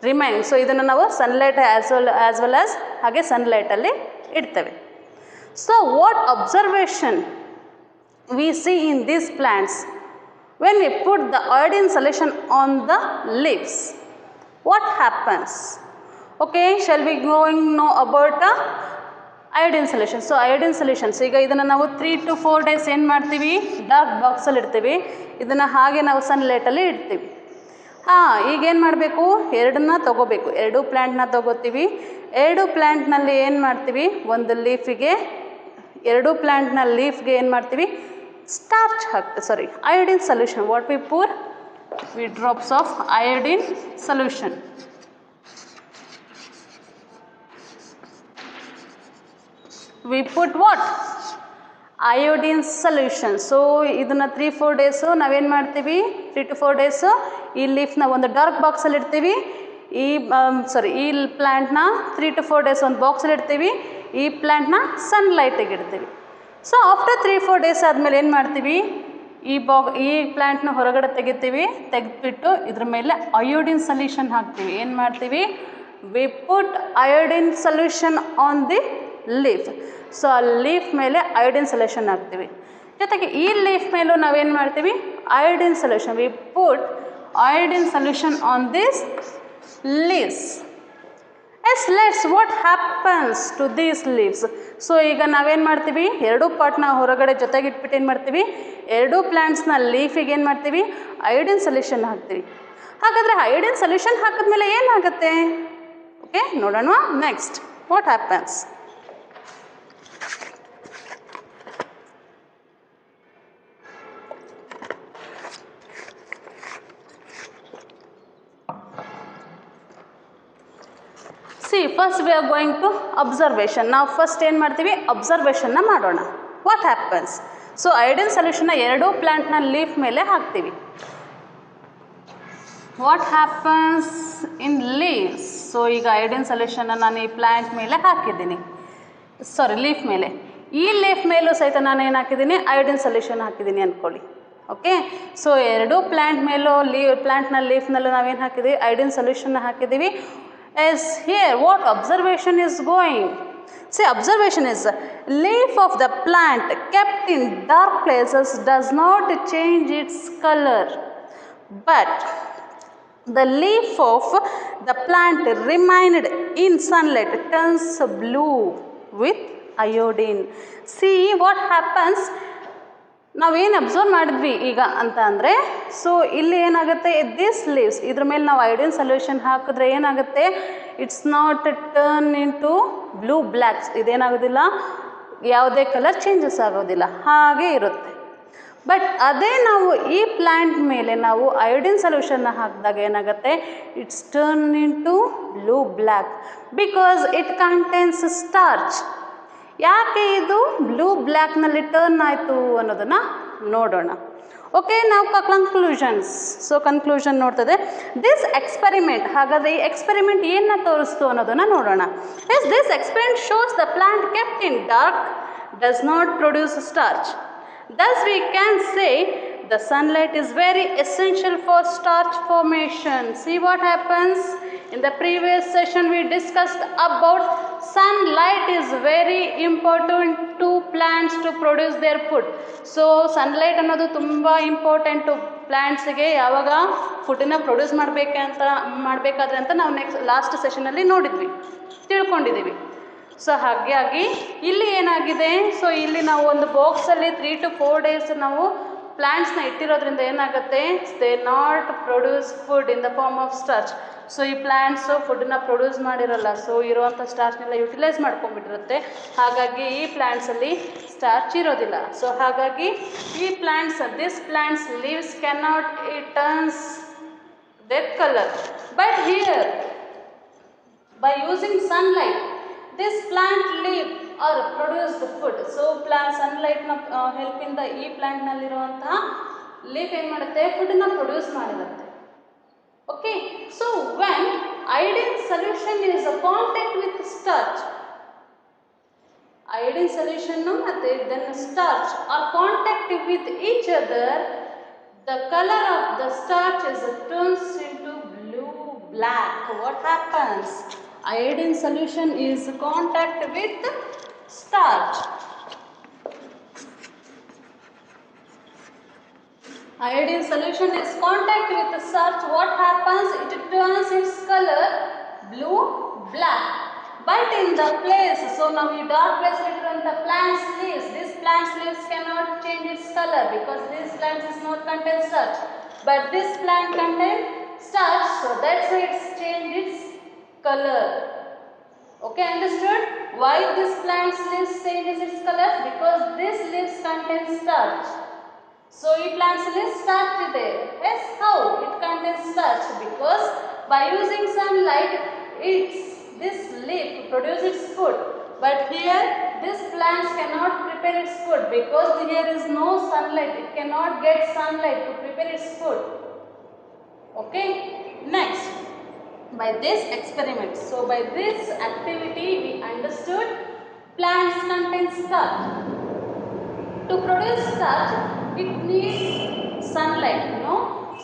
Speaker 2: remaining. So ಇದನ್ನು ನಾವು sunlight as well as ಹಾಗೆ sunlight ಅಲ್ಲಿ ಇಡ್ತೇವೆ. So what observation we see in these plants when we put the iodine solution on the leaves? What happens? Okay, shall we going know about iodine solution? So iodine solutions, ಈಗ ಇದನ್ನು ನಾವು 3 to 4 days ಏನು ಮಾಡ್ತೀವಿ, dark ಬಾಕ್ಸಲ್ಲಿ ಇಡ್ತೀವಿ. ಇದನ್ನು ಹಾಗೆ ನಾವು ಸನ್ಲೈಟಲ್ಲಿ ಇಡ್ತೀವಿ. ಈಗೇನು ಮಾಡಬೇಕು, ಎರಡನ್ನ ತೊಗೋಬೇಕು, ಎರಡು ಪ್ಲ್ಯಾಂಟ್ನ ತೊಗೋತೀವಿ. ಎರಡು ಪ್ಲ್ಯಾಂಟ್ನಲ್ಲಿ ಏನು ಮಾಡ್ತೀವಿ, ಒಂದು ಲೀಫಿಗೆ, ಎರಡು ಪ್ಲ್ಯಾಂಟ್ನ ಲೀಫ್ಗೆ ಏನು ಮಾಡ್ತೀವಿ, ಸ್ಟಾರ್ಚ್ ಹಾಕ್ತೀವಿ, iodine solution. What we pour? We drops of iodine solution. We put what? Iodine solution. So ಇದನ್ನು 3-4 ಡೇಸು ನಾವೇನು ಮಾಡ್ತೀವಿ, 3 to 4 ಡೇಸು ಈ ಲೀಫ್ನ ಒಂದು ಡಾರ್ಕ್ ಬಾಕ್ಸಲ್ಲಿ ಇಡ್ತೀವಿ. ಈ ಪ್ಲ್ಯಾಂಟ್ನ 3 to 4 ಡೇಸ್ ಒಂದು ಬಾಕ್ಸಲ್ಲಿ ಇಡ್ತೀವಿ. ಈ ಪ್ಲ್ಯಾಂಟ್ನ ಸನ್ಲೈಟಿಗೆ ಇಡ್ತೀವಿ. ಸೊ ಆಫ್ಟರ್ 3-4 ಡೇಸ್ ಆದಮೇಲೆ ಏನು ಮಾಡ್ತೀವಿ, ಈ ಪ್ಲ್ಯಾಂಟ್ನ ಹೊರಗಡೆ ತೆಗೆದುಬಿಟ್ಟು ಇದ್ರ ಮೇಲೆ ಅಯೋಡಿನ್ ಸೊಲ್ಯೂಷನ್ ಹಾಕ್ತೀವಿ. ಏನು ಮಾಡ್ತೀವಿ, we put iodine solution on the leaf. So ಆ ಲೀಫ್ ಮೇಲೆ ಅಯೋಡಿನ್ ಸೊಲ್ಯೂಷನ್ ಹಾಕ್ತೀವಿ. ಜೊತೆಗೆ ಈ ಲೀಫ್ ಮೇಲೂ ನಾವೇನು ಮಾಡ್ತೀವಿ, iodine solution. We put iodine solution on this leaves. Yes let's what happens to these leaves. So ಈಗ ನಾವೇನು ಮಾಡ್ತೀವಿ, ಎರಡೂ ಪಾರ್ಟ್ನ ಹೊರಗಡೆ ಜೊತೆಗೆ ಇಟ್ಬಿಟ್ಟು ಏನು ಮಾಡ್ತೀವಿ, ಎರಡೂ ಪ್ಲ್ಯಾಂಟ್ಸ್ನ ಲೀಫಿಗೆ ಏನು ಮಾಡ್ತೀವಿ, ಅಯೋಡಿನ್ ಸೊಲ್ಯೂಷನ್ ಹಾಕ್ತೀವಿ. ಹಾಗಾದರೆ ಅಯೋಡಿನ್ ಸೊಲ್ಯೂಷನ್ ಹಾಕಿದ್ಮೇಲೆ ಏನಾಗುತ್ತೆ, ಓಕೆ ನೋಡೋಣ. Next what happens. See, first we are going to observation. ನಾವು ಫಸ್ಟ್ ಏನು ಮಾಡ್ತೀವಿ, ಅಬ್ಸರ್ವೇಷನ್ನ ಮಾಡೋಣ. What happens. ಸೊ ಅಯೋಡಿನ್ ಸೊಲ್ಯೂಷನ್ನ ಎರಡೂ ಪ್ಲ್ಯಾಂಟ್ನ ಲೀಫ್ ಮೇಲೆ ಹಾಕ್ತೀವಿ. What happens in leaves. So ಈಗ ಅಯೋಡಿನ್ ಸೊಲ್ಯೂಷನ್ನ ನಾನು ಈ ಪ್ಲ್ಯಾಂಟ್ ಮೇಲೆ ಹಾಕಿದ್ದೀನಿ, ಲೀಫ್ ಮೇಲೆ. ಈ ಲೀಫ್ ಮೇಲೂ ಸಹಿತ ನಾನು ಏನು ಹಾಕಿದ್ದೀನಿ, ಅಯೋಡಿನ್ ಸೊಲ್ಯೂಷನ್ ಹಾಕಿದ್ದೀನಿ ಅಂದ್ಕೊಳ್ಳಿ. ಓಕೆ, ಸೊ ಎರಡೂ ಪ್ಲ್ಯಾಂಟ್ ಮೇಲೂ ಪ್ಲ್ಯಾಂಟ್ನ ಲೀಫ್ನಲ್ಲೂ ನಾವೇನು ಹಾಕಿದ್ದೀವಿ, ಅಯೋಡಿನ್ ಸೊಲ್ಯೂಷನ್ನ ಹಾಕಿದ್ದೀವಿ. As here what observation is going. See, observation is leaf of the plant kept in dark places does not change its color, but the leaf of the plant remained in sunlight turns blue with iodine. See what happens. ನಾವೇನು observe ಮಾಡಿದ್ವಿ ಈಗ ಅಂತ ಅಂದರೆ, so ಇಲ್ಲಿ ಏನಾಗುತ್ತೆ, this leaves ಇದ್ರ ಮೇಲೆ ನಾವು ಅಯೋಡಿನ್ ಸೊಲ್ಯೂಷನ್ ಹಾಕಿದ್ರೆ ಏನಾಗುತ್ತೆ, it's not turn into blue blacks. ಇದೇನಾಗೋದಿಲ್ಲ, ಯಾವುದೇ ಕಲರ್ ಚೇಂಜಸ್ ಆಗೋದಿಲ್ಲ, ಹಾಗೆ ಇರುತ್ತೆ. ಬಟ್ ಅದೇ ನಾವು ಈ ಪ್ಲ್ಯಾಂಟ್ ಮೇಲೆ ನಾವು ಅಯೋಡಿನ್ ಸೊಲ್ಯೂಷನ್ನ ಹಾಕಿದಾಗ ಏನಾಗುತ್ತೆ, it's turn into blue black because it contains starch. ಯಾಕೆ ಇದು ಬ್ಲೂ ಬ್ಲ್ಯಾಕ್ನಲ್ಲಿ ಟರ್ನ್ ಆಯಿತು ಅನ್ನೋದನ್ನು ನೋಡೋಣ. ಓಕೆ, ನಾವು ಕನ್ಕ್ಲೂಷನ್ಸ್. ಸೊ ಕನ್ಕ್ಲೂಷನ್ ನೋಡ್ತದೆ ದಿಸ್ ಎಕ್ಸ್ಪೆರಿಮೆಂಟ್. ಹಾಗಾದರೆ ಈ ಎಕ್ಸ್ಪೆರಿಮೆಂಟ್ ಏನನ್ನ ತೋರಿಸ್ತು ಅನ್ನೋದನ್ನು ನೋಡೋಣ. Yes, this experiment shows the plant kept in dark does not produce starch. Thus we can say the sunlight is very essential for starch formation. See what happens. In the previous session we discussed about sunlight is very important to plants to produce their food. So sunlight ಅನ್ನೋದು ತುಂಬ important to ಪ್ಲ್ಯಾಂಟ್ಸ್ಗೆ ಯಾವಾಗ ಫುಡ್ಡನ್ನು produce ಮಾಡಬೇಕಾದ್ರೆ ಅಂತ ನಾವು last ಸೆಷನಲ್ಲಿ ನೋಡಿದ್ವಿ, ತಿಳ್ಕೊಂಡಿದ್ದೀವಿ. So ಹಾಗಾಗಿ ಇಲ್ಲಿ ಏನಾಗಿದೆ, ಸೊ ಇಲ್ಲಿ ನಾವು ಒಂದು ಬಾಕ್ಸಲ್ಲಿ 3 to 4 ಡೇಸ್ ನಾವು ಪ್ಲ್ಯಾಂಟ್ಸ್ನ ಇಟ್ಟಿರೋದ್ರಿಂದ ಏನಾಗುತ್ತೆ, they not produce food in the form of starch. So ಈ ಪ್ಲ್ಯಾಂಟ್ಸು ಫುಡ್ಡನ್ನ ಪ್ರೊಡ್ಯೂಸ್ ಮಾಡಿರಲ್ಲ, ಸೊ ಇರುವಂಥ ಸ್ಟಾರ್ಚ್ನೆಲ್ಲ ಯುಟಿಲೈಸ್ ಮಾಡ್ಕೊಂಡ್ಬಿಟ್ಟಿರುತ್ತೆ. ಹಾಗಾಗಿ ಈ ಪ್ಲ್ಯಾಂಟ್ಸಲ್ಲಿ ಸ್ಟಾರ್ಚ್ ಇರೋದಿಲ್ಲ. ಸೊ ಹಾಗಾಗಿ ಈ this plants leaves cannot it turns red colour. But here by using sunlight this plant leaf or produce the food. So plant sunlight na help ಇಂದ ಈ ಪ್ಲಾಂಟ್ ನಲ್ಲಿರುವಂತಹ ಲೀಫ್ ಏನು ಮಾಡುತ್ತೆ, ಫುಡ್ನ ಪ್ರೊಡ್ಯೂಸ್ ಮಾಡಿರುತ್ತೆ. Okay, so when iodine solution is a contact with starch, iodine solution ಮತ್ತೆ then starch are contact with each other, the color of the starch is turns into blue black. What happens? Iodine solution is contact with starch. Iodine solution is contact with the starch. What happens? It turns its color blue black. But in the place, so now we dark place written the plant's leaves. This plant's leaves cannot change its color because this plant is not contain starch. But this plant contain starch, so that's why it's changed its color. Okay, understood? Why this plant's leaves changes its color? Because this leaves contain starch. So ಈ plant's leaves starch ಇದೆ. Yes, how? It contains starch because by using sunlight, this leaf produces food. But here, this plant cannot prepare its food because here is no sunlight. It cannot get sunlight to prepare its food. Okay. Next, by this experiment, so by this activity, we understood plants contain starch. To produce starch, it needs sunlight, no?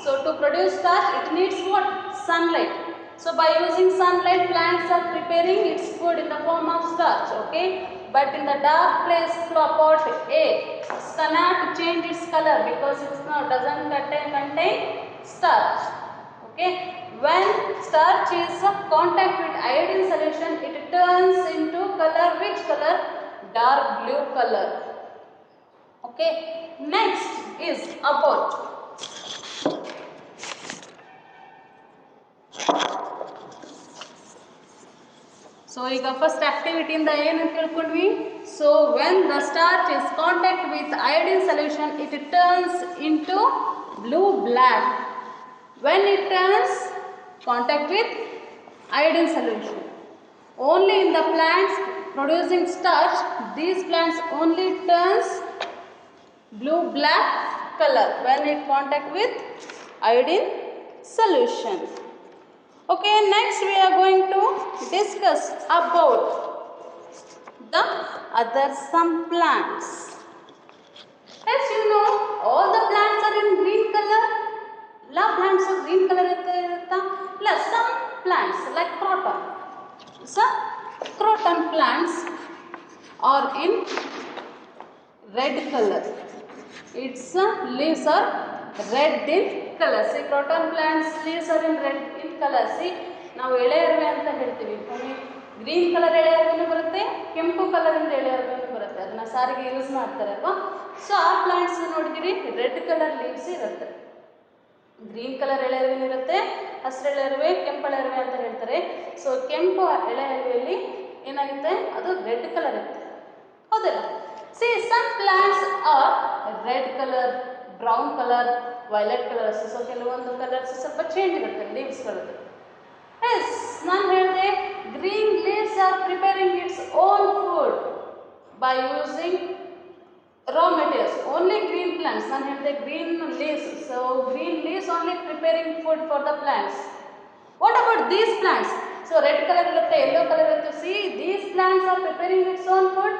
Speaker 2: So to produce starch, it needs what? Sunlight. So by using sunlight, plants are preparing its food in the form of starch, okay? But in the dark place, pot A, it cannot change its color because it doesn't contain starch, okay? When starch is contact with iodine solution, it turns into color, which color? Dark blue color. Okay, next is about so ಈಗ first activity ಇಂದ ಏನು ತಿಳ್ಕೊಂಡ್ವಿ. So when the starch is contact with iodine solution, it turns into blue black. When it turns contact with iodine solution, only in the plants producing starch, these plants only turns blue black color when it contact with iodine solution. Okay, next we are going to discuss about the other some plants. As you know, all the plants are in green color. La plants are green color plus some plants like croton. Some croton plants are in red color. Its leaves are red in color. See, croton plants leaves are in red in color. See, ನಾವು ಎಳೆ ಅರಿವೆ ಅಂತ ಹೇಳ್ತೀವಿ. Green colour ಎಳೆ ಅರಿವೆನೂ ಬರುತ್ತೆ, ಕೆಂಪು ಕಲರಿಂದ ಎಳೆ ಅರಿವೆನೂ ಬರುತ್ತೆ. ಅದನ್ನ ಸಾರಿಗೆ ಯೂಸ್ ಮಾಡ್ತಾರೆ ಅಲ್ವಾ. ಸೊ ಆ ಪ್ಲಾಂಟ್ಸ್ ನೋಡಿದಿರಿ ರೆಡ್ ಕಲರ್ ಲೀವ್ಸ್ ಇರುತ್ತೆ. ಗ್ರೀನ್ ಕಲರ್ ಎಳೆ ಅರಿವೆ ಇರುತ್ತೆ, ಹಸಿರು ಎಳೆ ಅರಿವೆ, ಕೆಂಪು ಎಳೆ ಅರಿವೆ ಅಂತ ಹೇಳ್ತಾರೆ. ಸೊ ಕೆಂಪು ಎಳೆ ಅರಿವೆಯಲ್ಲಿ ಏನಾಗುತ್ತೆ, ಅದು ರೆಡ್ ಕಲರ್ ಇರುತ್ತೆ, ಹೌದಲ್ಲ? See, some plants are red color, brown color, violet color. So ಕೆಲವೊಂದು ಕಲರ್ಸ್ ಸ್ವಲ್ಪ ಚೇಂಜ್ ಇರುತ್ತೆ ಲೀವ್ಸ್ ಗಳದ್ದು. Yes, ನಾನು ಹೇಳಿದೆ green leaves are preparing its own food by using raw materials. Only green plants. ನಾನು ಹೇಳಿದೆ green leaves. So green leaves only preparing food for the plants. What about these plants? So red color ಇರುತ್ತೆ, yellow color ಇರುತ್ತೆ. See, these plants are preparing its own food.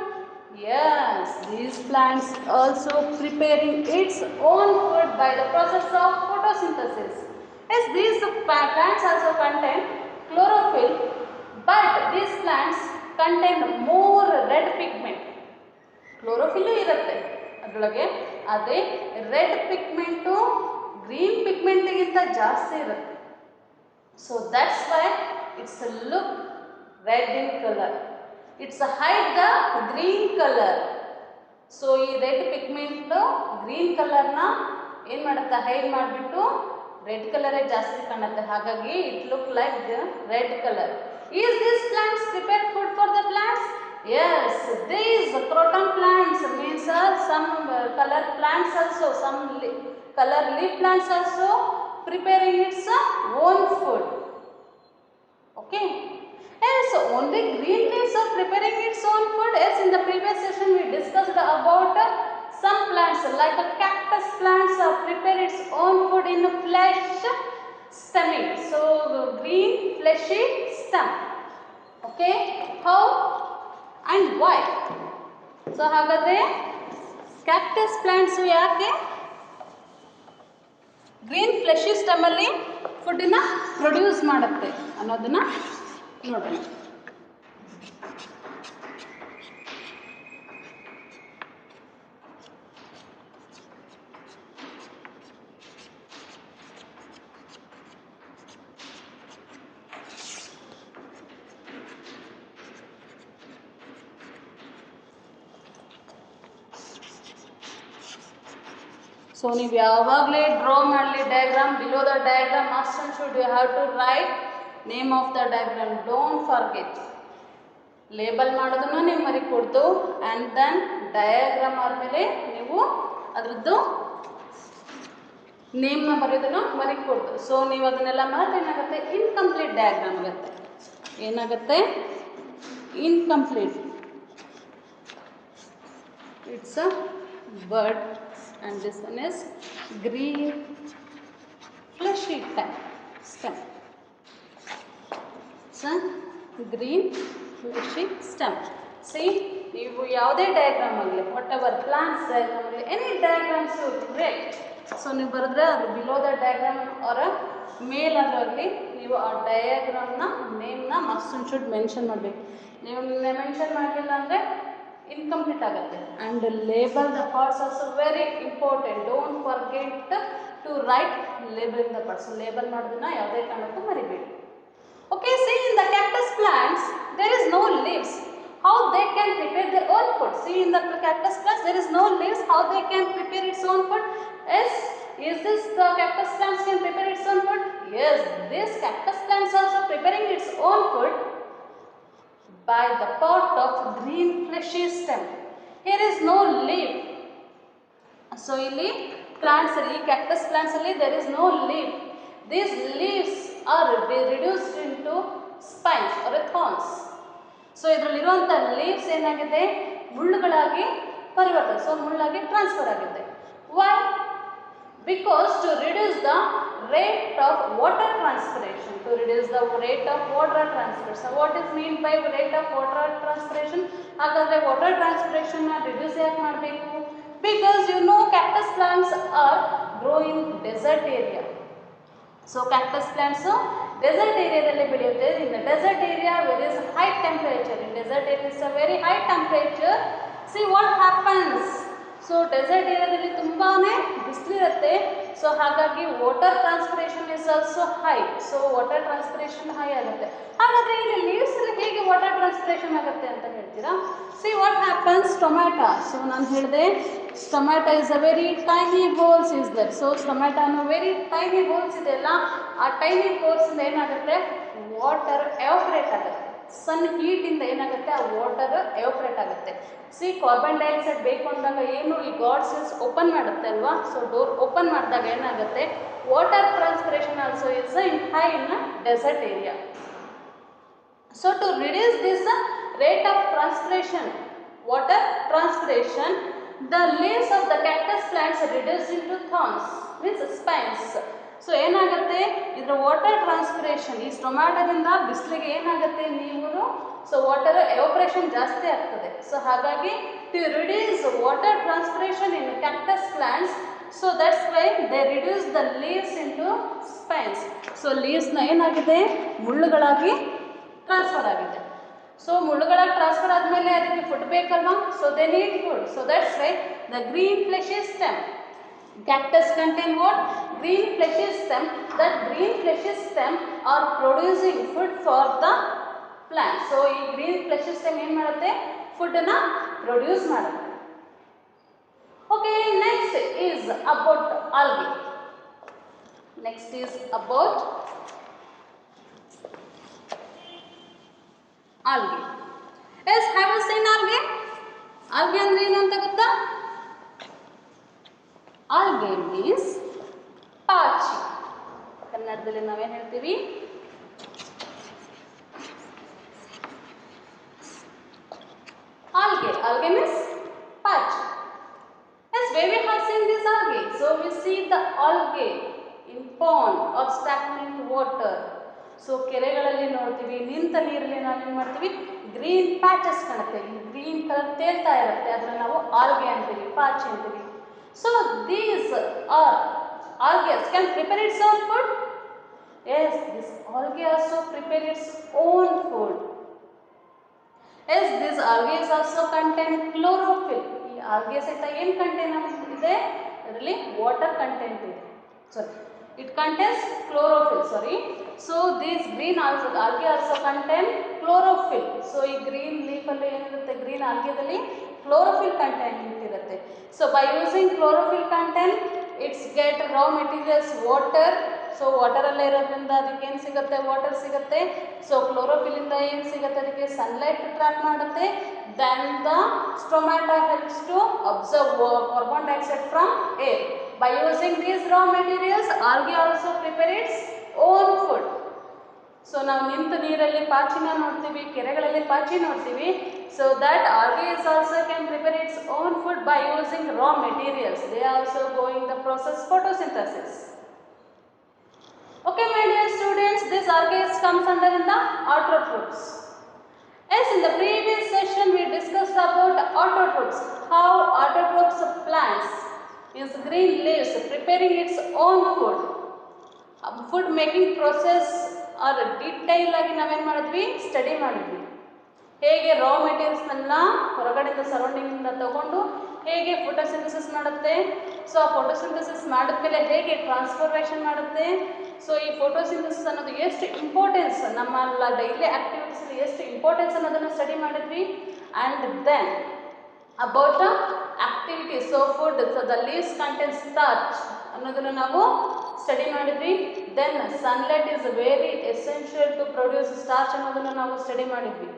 Speaker 2: Yes, these plants also preparing its own food by the process of photosynthesis. Yes, these plants also contain chlorophyll, but these plants contain more red pigment. Chlorophyll ಇರುತ್ತೆ ಅದರೊಳಗೆ, ಅದೇ red pigment green pigment ಗಿಂತ ಜಾಸ್ತಿ ಇರುತ್ತೆ. So that's why it's look red in color. It's hide the green color. So ಈ red pigment green ಕಲರ್ನ ಏನು ಮಾಡುತ್ತೆ, ಹೈಡ್ ಮಾಡಿಬಿಟ್ಟು ರೆಡ್ ಕಲರೇ ಜಾಸ್ತಿ ಕಾಣುತ್ತೆ. ಹಾಗಾಗಿ it look like the red colour. Is this plants prepare food for the plants? Yes, these croton plants means some color plants also, some color leaf plants also preparing its own food. Okay. Yes, only green leaves are preparing its own food. Yes, in the previous session we discussed about some plants like cactus plants are prepare its own food in flesh stemming. So green fleshy stem. Okay, how and why? So ಹಾಗಾದರೆ cactus plants ಯಾಕೆ green fleshy ಸ್ಟೆಮಲ್ಲಿ ಫುಡ್ಡನ್ನು produce ಮಾಡುತ್ತೆ ಅನ್ನೋದನ್ನು ನೋಡೋಣ. So ನೀವು ಯಾವಾಗಲೇ draw ಮಾಡಲಿ diagram, below the diagram must and should you have to write name of the diagram. Don't forget. Label ಮಾಡೋದನ್ನು ನೀವು ಮರಿಕೊಡ್ತು ಆ್ಯಂಡ್ ದೆನ್ ಡಯಾಗ್ರಾಮ್ ಆದಮೇಲೆ ನೀವು ಅದರದ್ದು ನೇಮ್ನ ಬರೆಯೋದನ್ನು ಮರಿಕೊಡ್ತು. ಸೊ ನೀವು ಅದನ್ನೆಲ್ಲ ಮಾಡಿದ್ರೆ ಏನಾಗುತ್ತೆ, ಇನ್ಕಂಪ್ಲೀಟ್ ಡಯಾಗ್ರಾಮ್ ಆಗುತ್ತೆ. ಏನಾಗುತ್ತೆ, incomplete. It's a bird and this one is green fleshy stem. So green fleshy stem. See, ನೀವು ಯಾವುದೇ ಡಯಾಗ್ರಾಮ್ ಆಗಲಿ, ವಾಟ್ ಎವರ್ ಪ್ಲಾಂಟ್ಸ್ ಡಯಾಗ್ರಾಮ್ ಆಗಲಿ, ಎನಿ ಡಯಾಗ್ರಾಮ್ಸ್ ಗ್ರೇಟ್. ಸೊ ನೀವು ಬರೆದ್ರೆ ಅದು ಬಿಲೋ ದ ಡಯಾಗ್ರಾಮ್ ಅವರ ಮೇಲಾಗಲಿ ನೀವು ಆ ಡಯಾಗ್ರಾಮ್ನ ನೇಮ್ನ ಮಸ್ಟ್ ಆ್ಯಂಡ್ ಶುಡ್ ಮೆನ್ಷನ್ ಮಾಡಬೇಕು. ನೀವು ಮೆನ್ಷನ್ ಮಾಡಲಿಲ್ಲ ಅಂದರೆ incomplete ಆಗುತ್ತೆ. and label the parts also very important. Don't forget to write labeling the parts. label ಮಾಡೋದನ್ನ ಯಾವುದೇ ಕಾರಣಕ್ಕೂ ಮರಿಬೇಡಿ. Okay, see, in the cactus plants there is no leaves. How they can prepare their own food? See, in the cactus plants there is no leaves. How they can prepare its own food? Yes, is this the cactus plants can prepare its own food? Yes, this cactus plants also preparing its own food by the part of green fleshy stem. Here is no leaf. So ಇಲ್ಲಿ plants ಅಲ್ಲಿ, cactus plants ಅಲ್ಲಿ there is no leaf. These leaves are reduced into spines or thorns. So ಇದರಲ್ಲಿರುವಂಥ leaves ಏನಾಗಿದೆ, ಮುಳ್ಳುಗಳಾಗಿ ಪರಿವರ್ತನೆ, so ಮುಳ್ಳಾಗಿ transfer ಆಗಿದೆ. Why? Because to reduce the rate of water transpiration, to reduce the rate of water transpiration. So what is mean by rate of water transpiration? ಹಾಗಾದರೆ water transpiration ನ reduce ಯಾಕೆ ಮಾಡಬೇಕು? Because you know cactus plants are grow in desert area. So cactus plants desert ಏರಿಯಾದಲ್ಲಿ ಬೆಳೆಯುತ್ತೆ. In the desert area where is high temperature. In desert area is a very high temperature. See what happens. So desert ಏರಿಯಾದಲ್ಲಿ ತುಂಬಾ ಬಿಸಿಲಿರುತ್ತೆ. So ಹಾಗಾಗಿ water transpiration is also high. So water transpiration high ಆಗುತ್ತೆ. ಹಾಗಾದರೆ ಇಲ್ಲಿ ಲೀವ್ಸಲ್ಲಿ ಹೇಗೆ water transpiration ಆಗುತ್ತೆ ಅಂತ ಹೇಳ್ತೀರಾ? See what happens, tomato. So ನಾನು ಹೇಳಿದೆ tomato is a very tiny holes is there. So ಟೊಮ್ಯಾಟೊನು ವೆರಿ ಟೈನಿ ಹೋಲ್ಸ್ ಇದೆಯಲ್ಲ, ಆ ಟೈನಿ ಹೋಲ್ಸಿಂದ ಏನಾಗುತ್ತೆ, ವಾಟರ್ ಎವಾಪರೇಟ್ ಆಗುತ್ತೆ. ಸನ್ ಹೀಟಿಂದ ಏನಾಗುತ್ತೆ, ಆ ವಾಟರ್ ಎವಾಪರೇಟ್ ಆಗುತ್ತೆ. ಸಿ ಕಾರ್ಬನ್ ಡೈಆಕ್ಸೈಡ್ ಬೇಕು ಅಂದಾಗ ಏನು ಈ ಗಾಡ್ ಸೆಲ್ಸ್ ಓಪನ್ ಮಾಡುತ್ತೆ ಅಲ್ವಾ, ಸೊ ಡೋರ್ ಓಪನ್ ಮಾಡಿದಾಗ ಏನಾಗುತ್ತೆ, water transpiration also is in high in desert area. So to reduce this rate of transpiration, water transpiration, the leaves of the cactus plants reduce into thorns, means spines. So ಏನಾಗುತ್ತೆ, ಇದರ water transpiration ಈ ಟೊಮ್ಯಾಟೊದಿಂದ ಬಿಸಿಲಿಗೆ ಏನಾಗುತ್ತೆ ನೀರು, so water evaporation ಜಾಸ್ತಿ ಆಗ್ತದೆ. So ಹಾಗಾಗಿ to reduce water transpiration in cactus plants, so that's why they reduce the leaves into spines. So ಲೀವ್ಸ್ನ ಏನಾಗಿದೆ, ಮುಳ್ಳುಗಳಾಗಿ ಟ್ರಾನ್ಸ್ಫರ್ ಆಗಿದೆ. ಸೊ ಮುಳ್ಳುಗಳಾಗಿ ಟ್ರಾನ್ಸ್ಫರ್ ಆದಮೇಲೆ ಅದಕ್ಕೆ ಫುಡ್ ಬೇಕಲ್ವಾ, so they need food. So that's why the green fleshy stem. Cactus contain what? Green fleshy stem. That green fleshy stem are producing food for the plant. So ಈ green fleshy stem ಏನು ಮಾಡುತ್ತೆ, ಫುಡ್ಡನ್ನು produce ಮಾಡುತ್ತೆ. Okay, next is about algae. Next is about algae. Yes, have you seen algae? Algae ಅಂದ್ರೆ ಏನು ಅಂತ ಗೊತ್ತಾ? Algae means ಪಾಚಿ. ಕನ್ನಡದಲ್ಲಿ ನಾವೇನು ಹೇಳ್ತೀವಿ, algae. Algae means ಪಾಚಿ. Yes, where we have seen this algae. So we see the algae in pond or stagnant water. So ಕೆರೆಗಳಲ್ಲಿ ನೋಡ್ತೀವಿ, ನಿಂತ ನೀರಲ್ಲಿ ನಾವೇನು ಮಾಡ್ತೀವಿ, ಗ್ರೀನ್ ಪ್ಯಾಚಸ್ ಕಾಣುತ್ತೆ, ಗ್ರೀನ್ ಕಲರ್ ತೇಲ್ತಾ ಇರುತ್ತೆ, ಅದನ್ನ ನಾವು ಆಲ್ಗೆ ಅಂತೀವಿ, ಪಾಚಿ ಅಂತೀವಿ. So these are algae can prepare its own food. Yes, this algae also prepare its own food. Yes, this algae also contain chlorophyll. ಈ algae ಸಹಿತ ಏನು ಕಂಟೆಂಟ್ ಇದೆ, ಇದರಲ್ಲಿ ವಾಟರ್ ಕಂಟೆಂಟ್ ಇದೆ. Sorry, it contains chlorophyll. Sorry. So these green algae also contain chlorophyll. So ಈ green leaf ಅಲ್ಲಿ ಏನಿರುತ್ತೆ, green algae ದಲ್ಲಿ chlorophyll content ಇರುತ್ತೆ. So by using chlorophyll content, it's get raw materials water. So water ಅಲ್ಲೇ ಇರೋದ್ರಿಂದ ಅದಕ್ಕೆ ಏನು ಸಿಗುತ್ತೆ, ವಾಟರ್ ಸಿಗುತ್ತೆ. ಸೊ ಕ್ಲೋರೋಫಿಲ್ ಇಂದ ಏನು ಸಿಗುತ್ತೆ, ಅದಕ್ಕೆ ಸನ್ಲೈಟ್ ಟ್ರ್ಯಾಪ್ ಮಾಡುತ್ತೆ. Then the stomata helps to absorb carbon dioxide from air. By using these raw materials, algae also prepare its own food. So ನಾವು ನಿಂತ ನೀರಲ್ಲಿ ಪಾಚಿನ ನೋಡ್ತೀವಿ, ಕೆರೆಗಳಲ್ಲಿ ಪಾಚಿ ನೋಡ್ತೀವಿ. So that algae is also can prepare its own food by using raw materials. They are also going the process photosynthesis. Okay, my dear students, this algae comes under in the autotrophs. As in the previous session we discussed about autotrophs, how autotrophs of plants is green leaves preparing its own food. Food making process or detail ಆಗಿ ನಾವೇನು ಮಾಡಿದ್ವಿ, study ಮಾಡಿದ್ವಿ. ಹೇಗೆ ರಾ ಮೆಟೀರಿಯಲ್ಸ್ನೆಲ್ಲ ಹೊರಗಡೆಯಿಂದ ಸರೌಂಡಿಂಗಿಂದ ತಗೊಂಡು ಹೇಗೆ photosynthesis ಮಾಡುತ್ತೆ. So ಆ ಫೋಟೋಸಿಂಥಸಿಸ್ ಮಾಡಿದ್ಮೇಲೆ ಹೇಗೆ ಟ್ರಾನ್ಸ್ಫಾರ್ಮೇಷನ್ ಮಾಡುತ್ತೆ. ಸೊ ಈ ಫೋಟೋಸಿಂಥಸಿಸ್ ಅನ್ನೋದು ಎಷ್ಟು ಇಂಪಾರ್ಟೆನ್ಸ್ ನಮ್ಮ ಡೈಲಿ ಆ್ಯಕ್ಟಿವಿಟೀಸಲ್ಲಿ ಎಷ್ಟು ಇಂಪಾರ್ಟೆನ್ಸ್ ಅನ್ನೋದನ್ನು ಸ್ಟಡಿ ಮಾಡಿದ್ವಿ. And then about the activities, so food, so the leaves contain starch ಅನ್ನೋದನ್ನು ನಾವು ಸ್ಟಡಿ ಮಾಡಿದ್ವಿ. Then sunlight is very essential to produce starch ಅನ್ನೋದನ್ನು ನಾವು ಸ್ಟಡಿ ಮಾಡಿದ್ವಿ.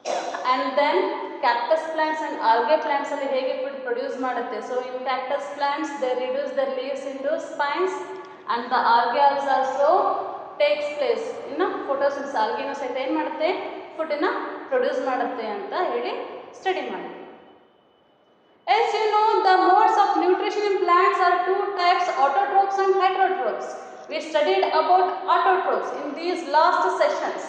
Speaker 2: And then cactus plants and algae plants ಅಲ್ಲಿ ಹೇಗೆ ಫುಡ್ ಪ್ರೊಡ್ಯೂಸ್ ಮಾಡುತ್ತೆ. So in cactus plants they reduce the leaves into spines and the algae also takes place in photosynthesis. ಆಲ್ಗೆನೂ ಸಹಿತ ಏನು ಮಾಡುತ್ತೆ, ಫುಡ್ಡನ್ನು ಪ್ರೊಡ್ಯೂಸ್ ಮಾಡುತ್ತೆ ಅಂತ ಹೇಳಿ ಸ್ಟಡಿ ಮಾಡಿದ್ವಿ. As you know, the modes of nutrition in plants are two types, autotrophs and heterotrophs. We studied about autotrophs in these last sessions.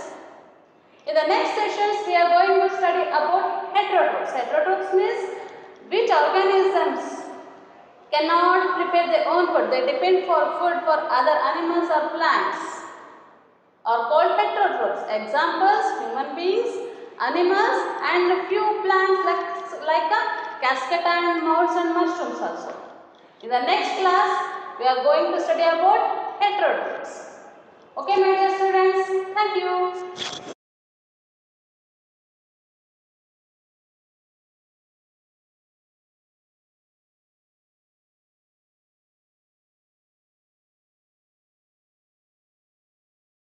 Speaker 2: In the next sessions, we are going to study about heterotrophs. Heterotrophs means which organisms cannot prepare their own food. They depend for food for other animals or plants, are called heterotrophs. Examples: human beings, animals, and a few plants like a cascata and moths and mushrooms also. In the next class, we are going to study about heterotrophs. Okay, my dear students, thank you.